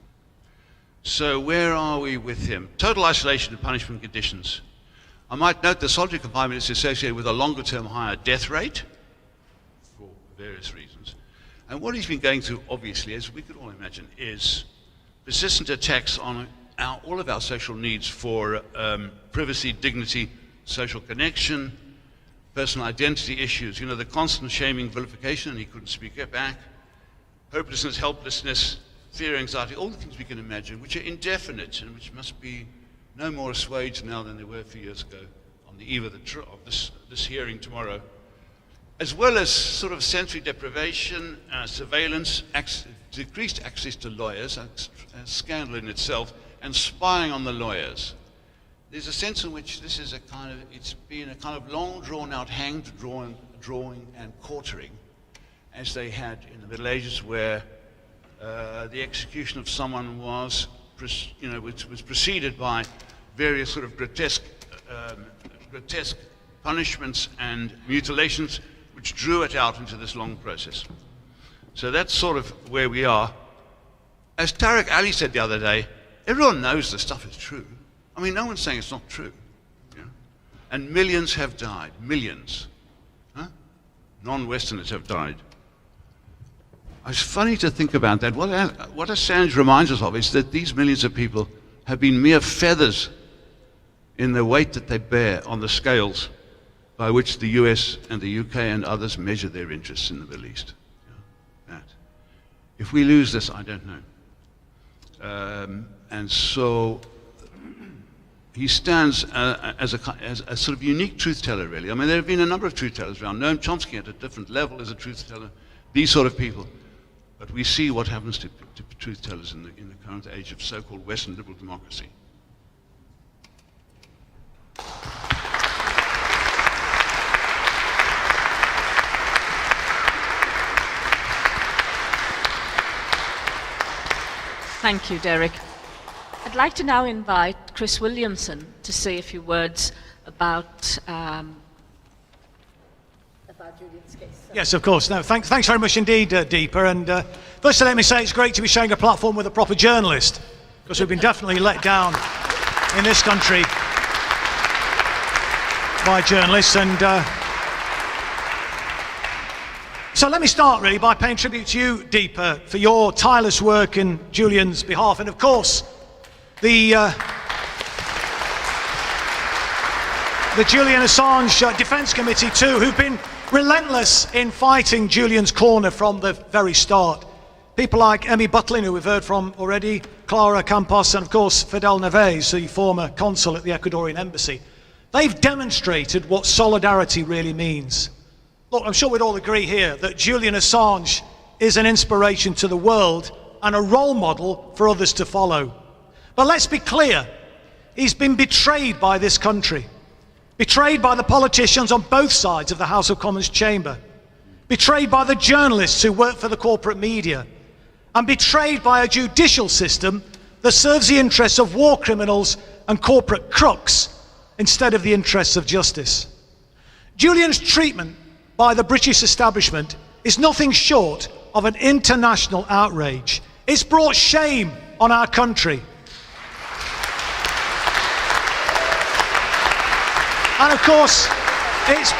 So where are we with him? Total isolation and punishment conditions. I might note that solitary confinement is associated with a longer-term higher death rate for various reasons. And what he's been going through, obviously, as we could all imagine, is persistent attacks on all of our social needs for privacy, dignity, social connection, personal identity issues. You know, the constant shaming, vilification, and he couldn't speak back, hopelessness, helplessness, fear, anxiety, all the things we can imagine, which are indefinite and which must be no more assuaged now than they were a few years ago on the eve of this hearing tomorrow, as well as sort of sensory deprivation, surveillance, decreased access to lawyers, a scandal in itself, and spying on the lawyers. There's a sense in which this is it's been a kind of long drawn out hand drawing and quartering, as they had in the Middle Ages, where the execution of someone was preceded by various sort of grotesque punishments and mutilations, which drew it out into this long process. So that's sort of where we are. As Tariq Ali said the other day, everyone knows this stuff is true. I mean, no one's saying it's not true. You know? And millions have died, millions. Huh? Non-Westerners have died. It's funny to think about that. What Assange reminds us of is that these millions of people have been mere feathers in the weight that they bear on the scales by which the US and the UK and others measure their interests in the Middle East. That. If we lose this, I don't know. And so he stands as a sort of unique truth teller, really. I mean, there have been a number of truth tellers around. Noam Chomsky at a different level is a truth teller, these sort of people. But we see what happens to truth tellers in the current age of so-called Western liberal democracy. Thank you, Derek. I'd like to now invite Chris Williamson to say a few words about Julian's case. Yes, of course. No, thanks very much indeed, Deepa. And firstly, let me say it's great to be sharing a platform with a proper journalist, because we've been definitely let down in this country by journalists. And so let me start really by paying tribute to you, Deepa, for your tireless work in Julian's behalf, and of course the Julian Assange Defence Committee too, who've been relentless in fighting Julian's corner from the very start. People like Emmy Butlin, who we've heard from already, Clara Campos, and of course Fidel Neves, the former consul at the Ecuadorian embassy. They've demonstrated what solidarity really means. Look, I'm sure we'd all agree here that Julian Assange is an inspiration to the world and a role model for others to follow. But let's be clear, he's been betrayed by this country. Betrayed by the politicians on both sides of the House of Commons chamber, betrayed by the journalists who work for the corporate media, and betrayed by a judicial system that serves the interests of war criminals and corporate crooks instead of the interests of justice. Julian's treatment by the British establishment is nothing short of an international outrage. It's brought shame on our country. And of course, it's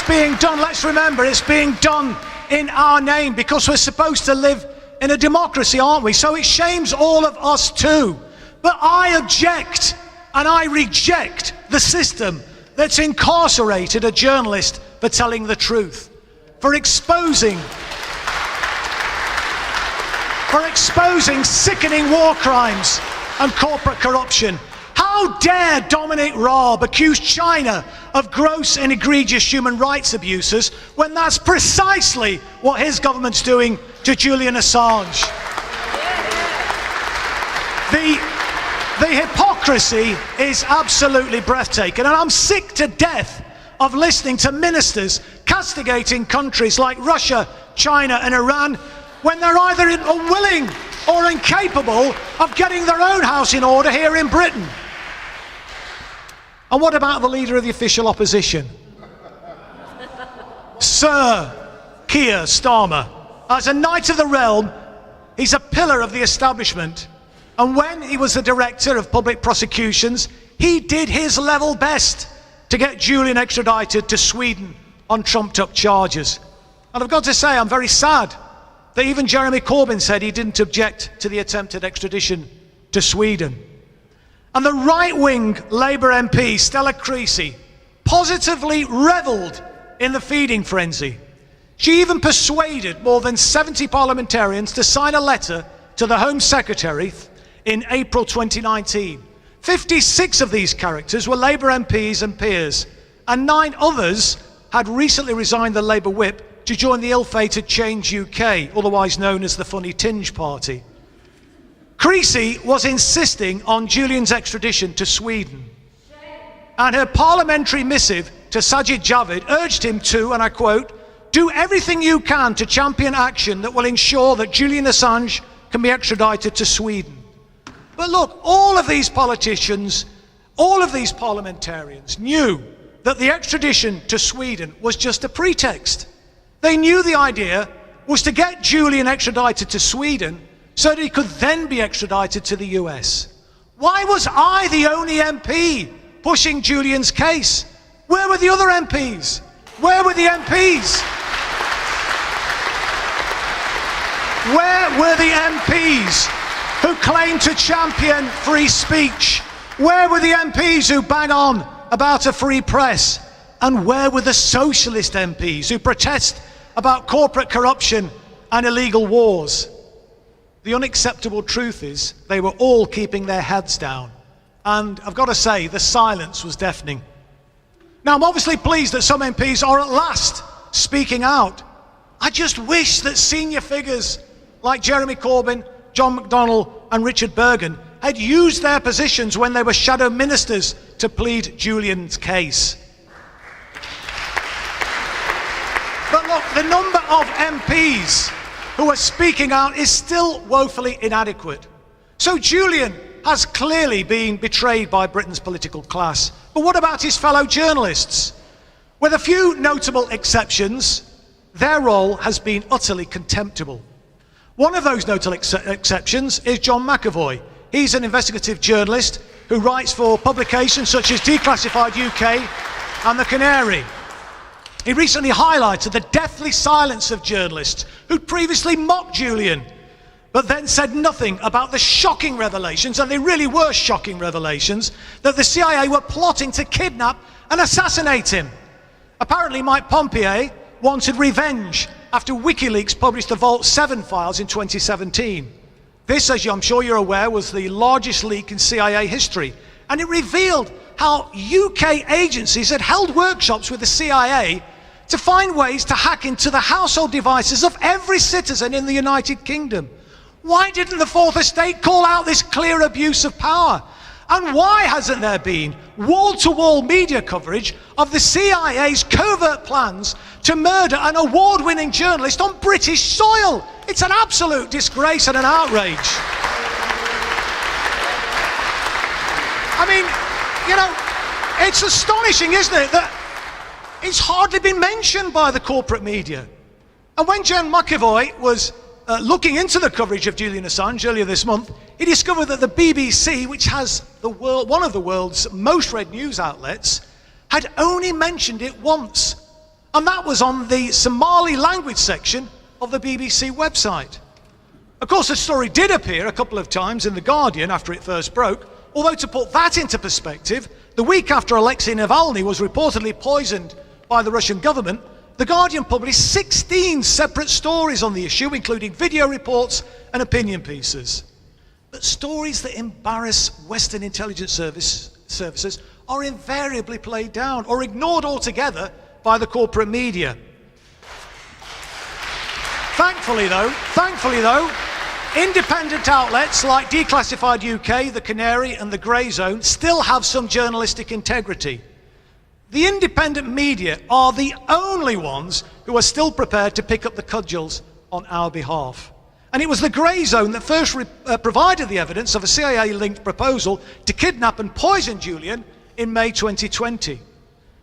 being done, let's remember, it's being done in our name, because we're supposed to live in a democracy, aren't we? So it shames all of us too. But I object and I reject the system that's incarcerated a journalist for telling the truth, for exposing sickening war crimes and corporate corruption. How dare Dominic Raab accuse China of gross and egregious human rights abuses when that's precisely what his government's doing to Julian Assange? The hypocrisy is absolutely breathtaking, and I'm sick to death of listening to ministers castigating countries like Russia, China and Iran when they're either unwilling or incapable of getting their own house in order here in Britain. And what about the leader of the official opposition? Sir Keir Starmer. As a knight of the realm, he's a pillar of the establishment. And when he was the director of public prosecutions, he did his level best to get Julian extradited to Sweden on trumped-up charges. And I've got to say, I'm very sad that even Jeremy Corbyn said he didn't object to the attempted extradition to Sweden. And the right-wing Labour MP, Stella Creasy, positively revelled in the feeding frenzy. She even persuaded more than 70 parliamentarians to sign a letter to the Home Secretary in April 2019. 56 of these characters were Labour MPs and peers, and 9 others had recently resigned the Labour whip to join the ill-fated Change UK, otherwise known as the Funny Tinge Party. Creasy was insisting on Julian's extradition to Sweden, and her parliamentary missive to Sajid Javid urged him to, and I quote, "do everything you can to champion action that will ensure that Julian Assange can be extradited to Sweden." But look, all of these politicians, all of these parliamentarians knew that the extradition to Sweden was just a pretext. They knew the idea was to get Julian extradited to Sweden so that he could then be extradited to the US. Why was I the only MP pushing Julian's case? Where were the other MPs? Where were the MPs? Where were the MPs who claimed to champion free speech? Where were the MPs who bang on about a free press? And where were the socialist MPs who protest about corporate corruption and illegal wars? The unacceptable truth is they were all keeping their heads down. And I've got to say, the silence was deafening. Now, I'm obviously pleased that some MPs are at last speaking out. I just wish that senior figures like Jeremy Corbyn, John McDonnell and Richard Bergen had used their positions when they were shadow ministers to plead Julian's case. But look, the number of MPs who are speaking out is still woefully inadequate. So Julian has clearly been betrayed by Britain's political class. But what about his fellow journalists? With a few notable exceptions, their role has been utterly contemptible. One of those notable exceptions is John McAvoy. He's an investigative journalist who writes for publications such as Declassified UK and The Canary. He recently highlighted the deathly silence of journalists who'd previously mocked Julian, but then said nothing about the shocking revelations, and they really were shocking revelations, that the CIA were plotting to kidnap and assassinate him. Apparently Mike Pompeo wanted revenge after WikiLeaks published the Vault 7 files in 2017. This, as I'm sure you're aware, was the largest leak in CIA history, and it revealed how UK agencies had held workshops with the CIA to find ways to hack into the household devices of every citizen in the United Kingdom. Why didn't the Fourth Estate call out this clear abuse of power? And why hasn't there been wall-to-wall media coverage of the CIA's covert plans to murder an award-winning journalist on British soil? It's an absolute disgrace and an outrage. I mean, you know, it's astonishing, isn't it, that it's hardly been mentioned by the corporate media. And when John McAvoy was looking into the coverage of Julian Assange earlier this month, he discovered that the BBC, which has one of the world's most read news outlets, had only mentioned it once. And that was on the Somali language section of the BBC website. Of course, the story did appear a couple of times in The Guardian after it first broke, although to put that into perspective, the week after Alexei Navalny was reportedly poisoned by the Russian government, The Guardian published 16 separate stories on the issue, including video reports and opinion pieces. But stories that embarrass Western intelligence services are invariably played down or ignored altogether by the corporate media. Thankfully though, independent outlets like Declassified UK, The Canary and The Grey Zone still have some journalistic integrity. The independent media are the only ones who are still prepared to pick up the cudgels on our behalf. And it was The Grey Zone that first provided the evidence of a CIA-linked proposal to kidnap and poison Julian in May 2020.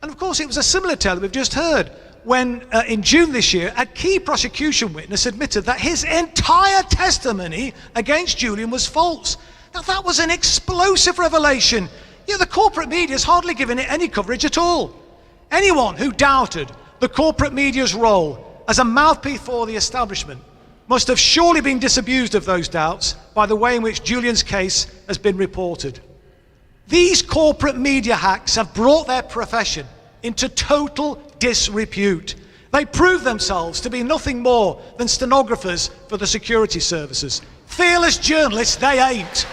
And of course, it was a similar tale we've just heard when, in June this year, a key prosecution witness admitted that his entire testimony against Julian was false. Now, that was an explosive revelation. The corporate media has hardly given it any coverage at all. Anyone who doubted the corporate media's role as a mouthpiece for the establishment must have surely been disabused of those doubts by the way in which Julian's case has been reported. These corporate media hacks have brought their profession into total disrepute. They prove themselves to be nothing more than stenographers for the security services. Fearless journalists, they ain't.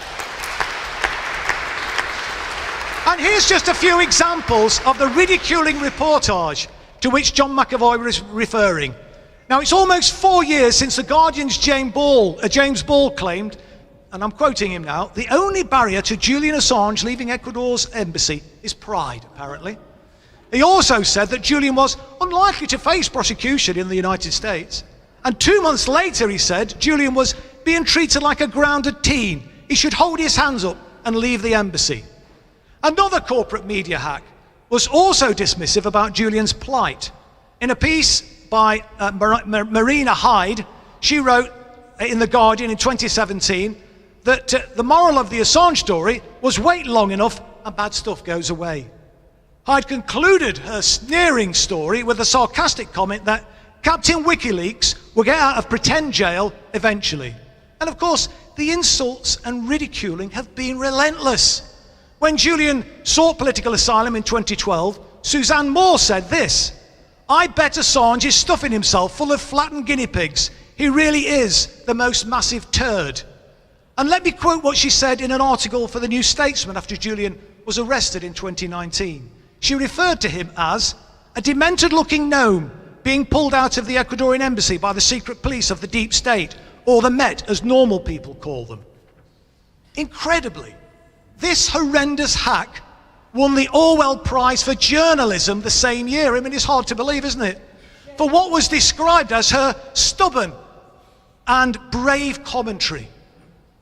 And here's just a few examples of the ridiculing reportage to which John McAvoy was referring. Now, it's almost 4 years since The Guardian's James Ball claimed, and I'm quoting him now, the only barrier to Julian Assange leaving Ecuador's embassy is pride, apparently. He also said that Julian was unlikely to face prosecution in the United States. And 2 months later, he said, Julian was being treated like a grounded teen. He should hold his hands up and leave the embassy. Another corporate media hack was also dismissive about Julian's plight. In a piece by Marina Hyde, she wrote in The Guardian in 2017 that the moral of the Assange story was wait long enough and bad stuff goes away. Hyde concluded her sneering story with a sarcastic comment that Captain WikiLeaks will get out of pretend jail eventually. And of course, the insults and ridiculing have been relentless. When Julian sought political asylum in 2012, Suzanne Moore said this: "I bet Assange is stuffing himself full of flattened guinea pigs. He really is the most massive turd." And let me quote what she said in an article for the New Statesman after Julian was arrested in 2019. She referred to him as a demented-looking gnome being pulled out of the Ecuadorian embassy by the secret police of the deep state, or the Met, as normal people call them. Incredibly, this horrendous hack won the Orwell Prize for Journalism the same year. I mean, it's hard to believe, isn't it? For what was described as her stubborn and brave commentary.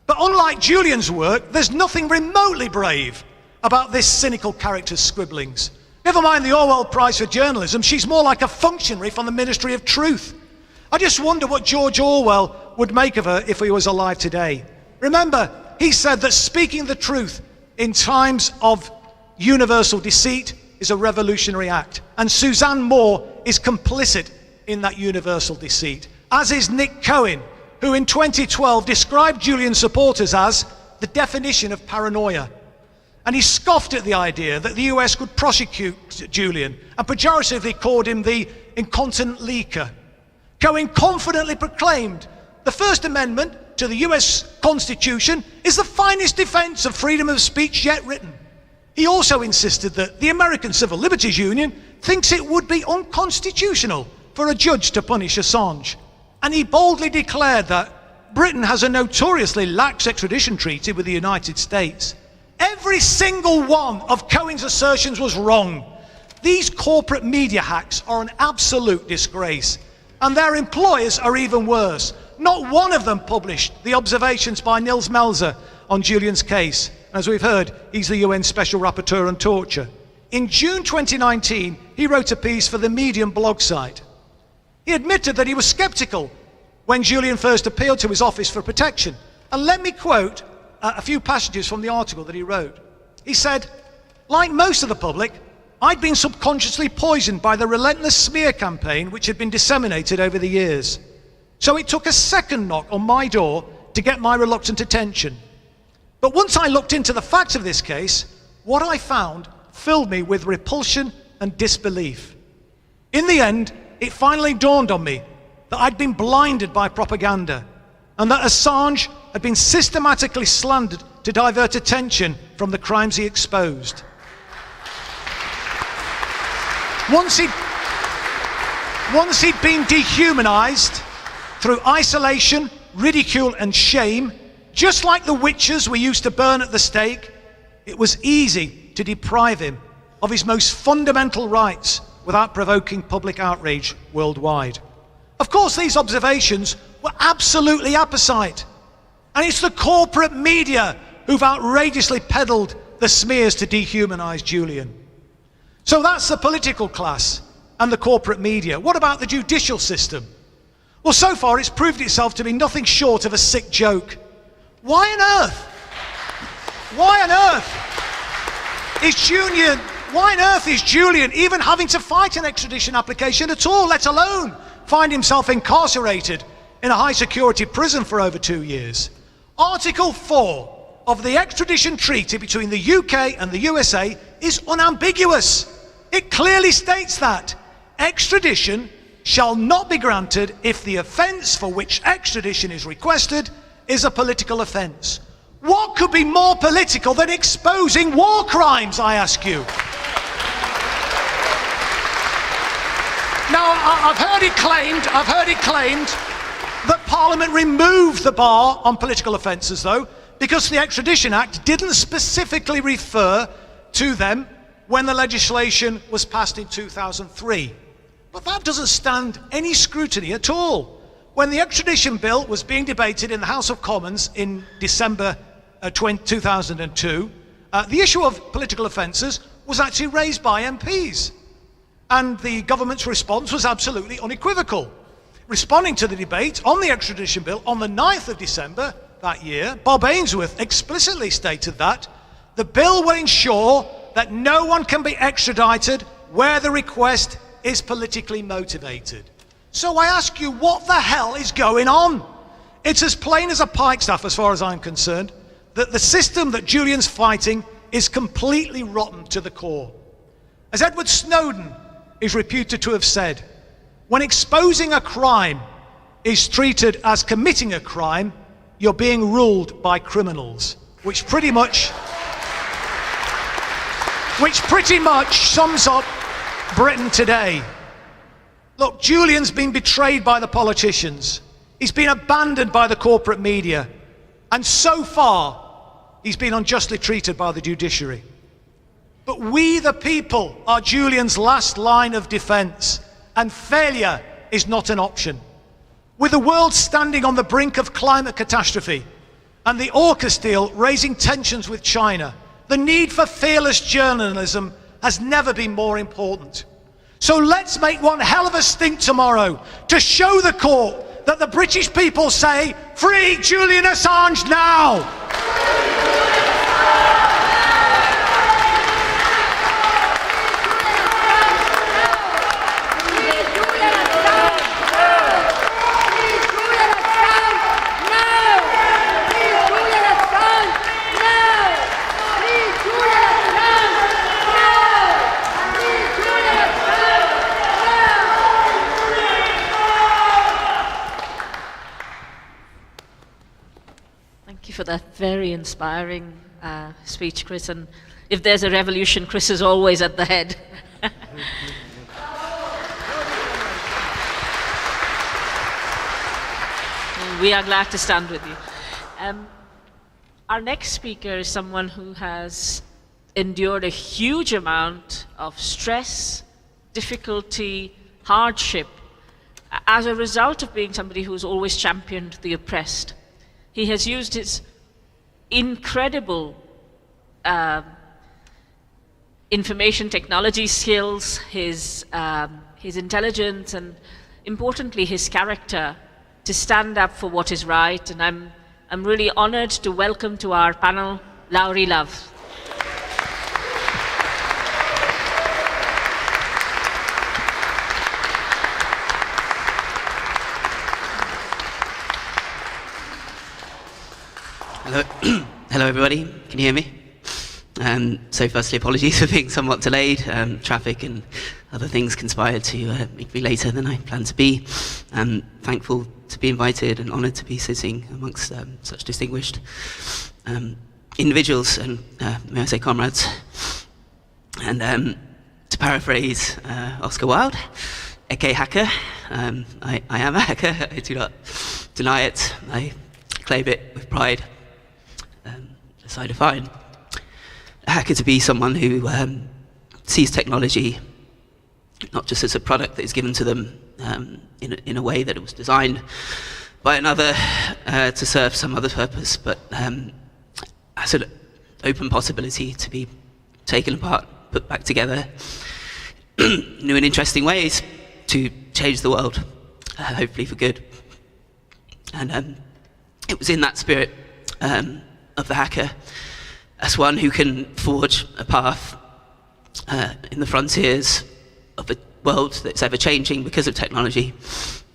But unlike Julian's work, there's nothing remotely brave about this cynical character's scribblings. Never mind the Orwell Prize for Journalism, she's more like a functionary from the Ministry of Truth. I just wonder what George Orwell would make of her if he was alive today. Remember, he said that speaking the truth in times of universal deceit is a revolutionary act. And Suzanne Moore is complicit in that universal deceit, as is Nick Cohen, who in 2012 described Julian's supporters as the definition of paranoia. And he scoffed at the idea that the US could prosecute Julian and pejoratively called him the incontinent leaker. Cohen confidently proclaimed the First Amendment to the US Constitution is the finest defense of freedom of speech yet written. He also insisted that the American Civil Liberties Union thinks it would be unconstitutional for a judge to punish Assange. And he boldly declared that Britain has a notoriously lax extradition treaty with the United States. Every single one of Cohen's assertions was wrong. These corporate media hacks are an absolute disgrace, and their employers are even worse. Not one of them published the observations by Nils Melzer on Julian's case. As we've heard, he's the UN Special Rapporteur on Torture. In June 2019, he wrote a piece for the Medium blog site. He admitted that he was skeptical when Julian first appealed to his office for protection. And let me quote a few passages from the article that he wrote. He said, "Like most of the public, I'd been subconsciously poisoned by the relentless smear campaign which had been disseminated over the years. So it took a second knock on my door to get my reluctant attention. But once I looked into the facts of this case, what I found filled me with repulsion and disbelief. In the end, it finally dawned on me that I'd been blinded by propaganda and that Assange had been systematically slandered to divert attention from the crimes he exposed. Once he'd been dehumanized through isolation, ridicule and shame, just like the witches we used to burn at the stake, it was easy to deprive him of his most fundamental rights without provoking public outrage worldwide. Of course, these observations were absolutely apposite. And it's the corporate media who've outrageously peddled the smears to dehumanize Julian. So that's the political class and the corporate media. What about the judicial system? Well, so far it's proved itself to be nothing short of a sick joke. Why on earth is Julian even having to fight an extradition application at all, let alone find himself incarcerated in a high security prison for over 2 years? Article 4 of the extradition treaty between the UK and the USA is unambiguous. It clearly states that extradition shall not be granted if the offence for which extradition is requested is a political offence. What could be more political than exposing war crimes, I ask you? Now, I've heard it claimed that Parliament removed the bar on political offences, though, because the Extradition Act didn't specifically refer to them when the legislation was passed in 2003. But that doesn't stand any scrutiny at all. When the extradition bill was being debated in the House of Commons in December 2002, the issue of political offences was actually raised by MPs. And the government's response was absolutely unequivocal. Responding to the debate on the extradition bill on the 9th of December that year, Bob Ainsworth explicitly stated that the bill will ensure that no one can be extradited where the request is politically motivated. So I ask you, what the hell is going on? It's as plain as a pikestaff as far as I'm concerned, that the system that Julian's fighting is completely rotten to the core. As Edward Snowden is reputed to have said, when exposing a crime is treated as committing a crime, you're being ruled by criminals, which pretty much sums up Britain today. Look, Julian's been betrayed by the politicians. He's been abandoned by the corporate media. And so far, he's been unjustly treated by the judiciary. But we, the people, are Julian's last line of defense, and failure is not an option. With the world standing on the brink of climate catastrophe and the AUKUS deal raising tensions with China, the need for fearless journalism has never been more important. So let's make one hell of a stink tomorrow to show the court that the British people say, free Julian Assange now! Thank you for that very inspiring speech, Chris. And if there's a revolution, Chris is always at the head. We are glad to stand with you. Our next speaker is someone who has endured a huge amount of stress, difficulty, hardship, as a result of being somebody who's always championed the oppressed. He has used his incredible information technology skills, his intelligence, and importantly, his character to stand up for what is right. And I'm really honored to welcome to our panel, Laurie Love. Hello everybody, can you hear me? So firstly, apologies for being somewhat delayed. Traffic and other things conspired to make me later than I planned to be. I'm thankful to be invited and honoured to be sitting amongst such distinguished individuals and, may I say, comrades. And to paraphrase Oscar Wilde, aka hacker, I am a hacker, I do not deny it, I claim it with pride. As I define a hacker to be someone who sees technology not just as a product that is given to them in a way that it was designed by another to serve some other purpose, but as an open possibility to be taken apart, put back together new and interesting ways to change the world, hopefully for good. And it was in that spirit of the hacker, as one who can forge a path in the frontiers of a world that's ever changing because of technology,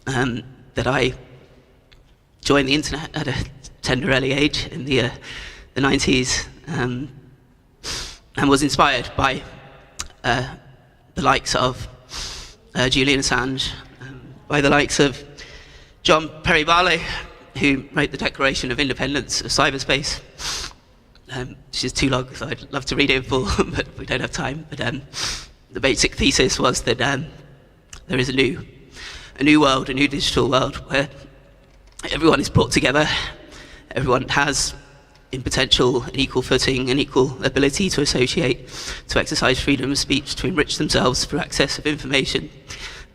that I joined the internet at a tender early age in the 90s, and was inspired by the likes of Julian Assange, by the likes of John Perry Barlow, who wrote the Declaration of Independence of Cyberspace, which is too long, so I'd love to read it in full, but we don't have time. But the basic thesis was that there is a new world, a new digital world, where everyone is brought together, everyone has in potential an equal footing, an equal ability to associate, to exercise freedom of speech, to enrich themselves through access of information,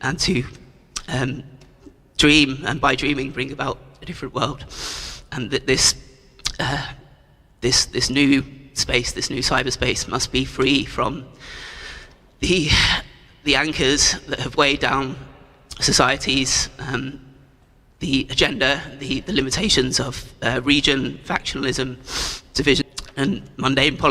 and to dream, and by dreaming bring about a different world. And that this new space, this new cyberspace, must be free from the anchors that have weighed down societies, the agenda, the limitations of region, factionalism, division, and mundane politics.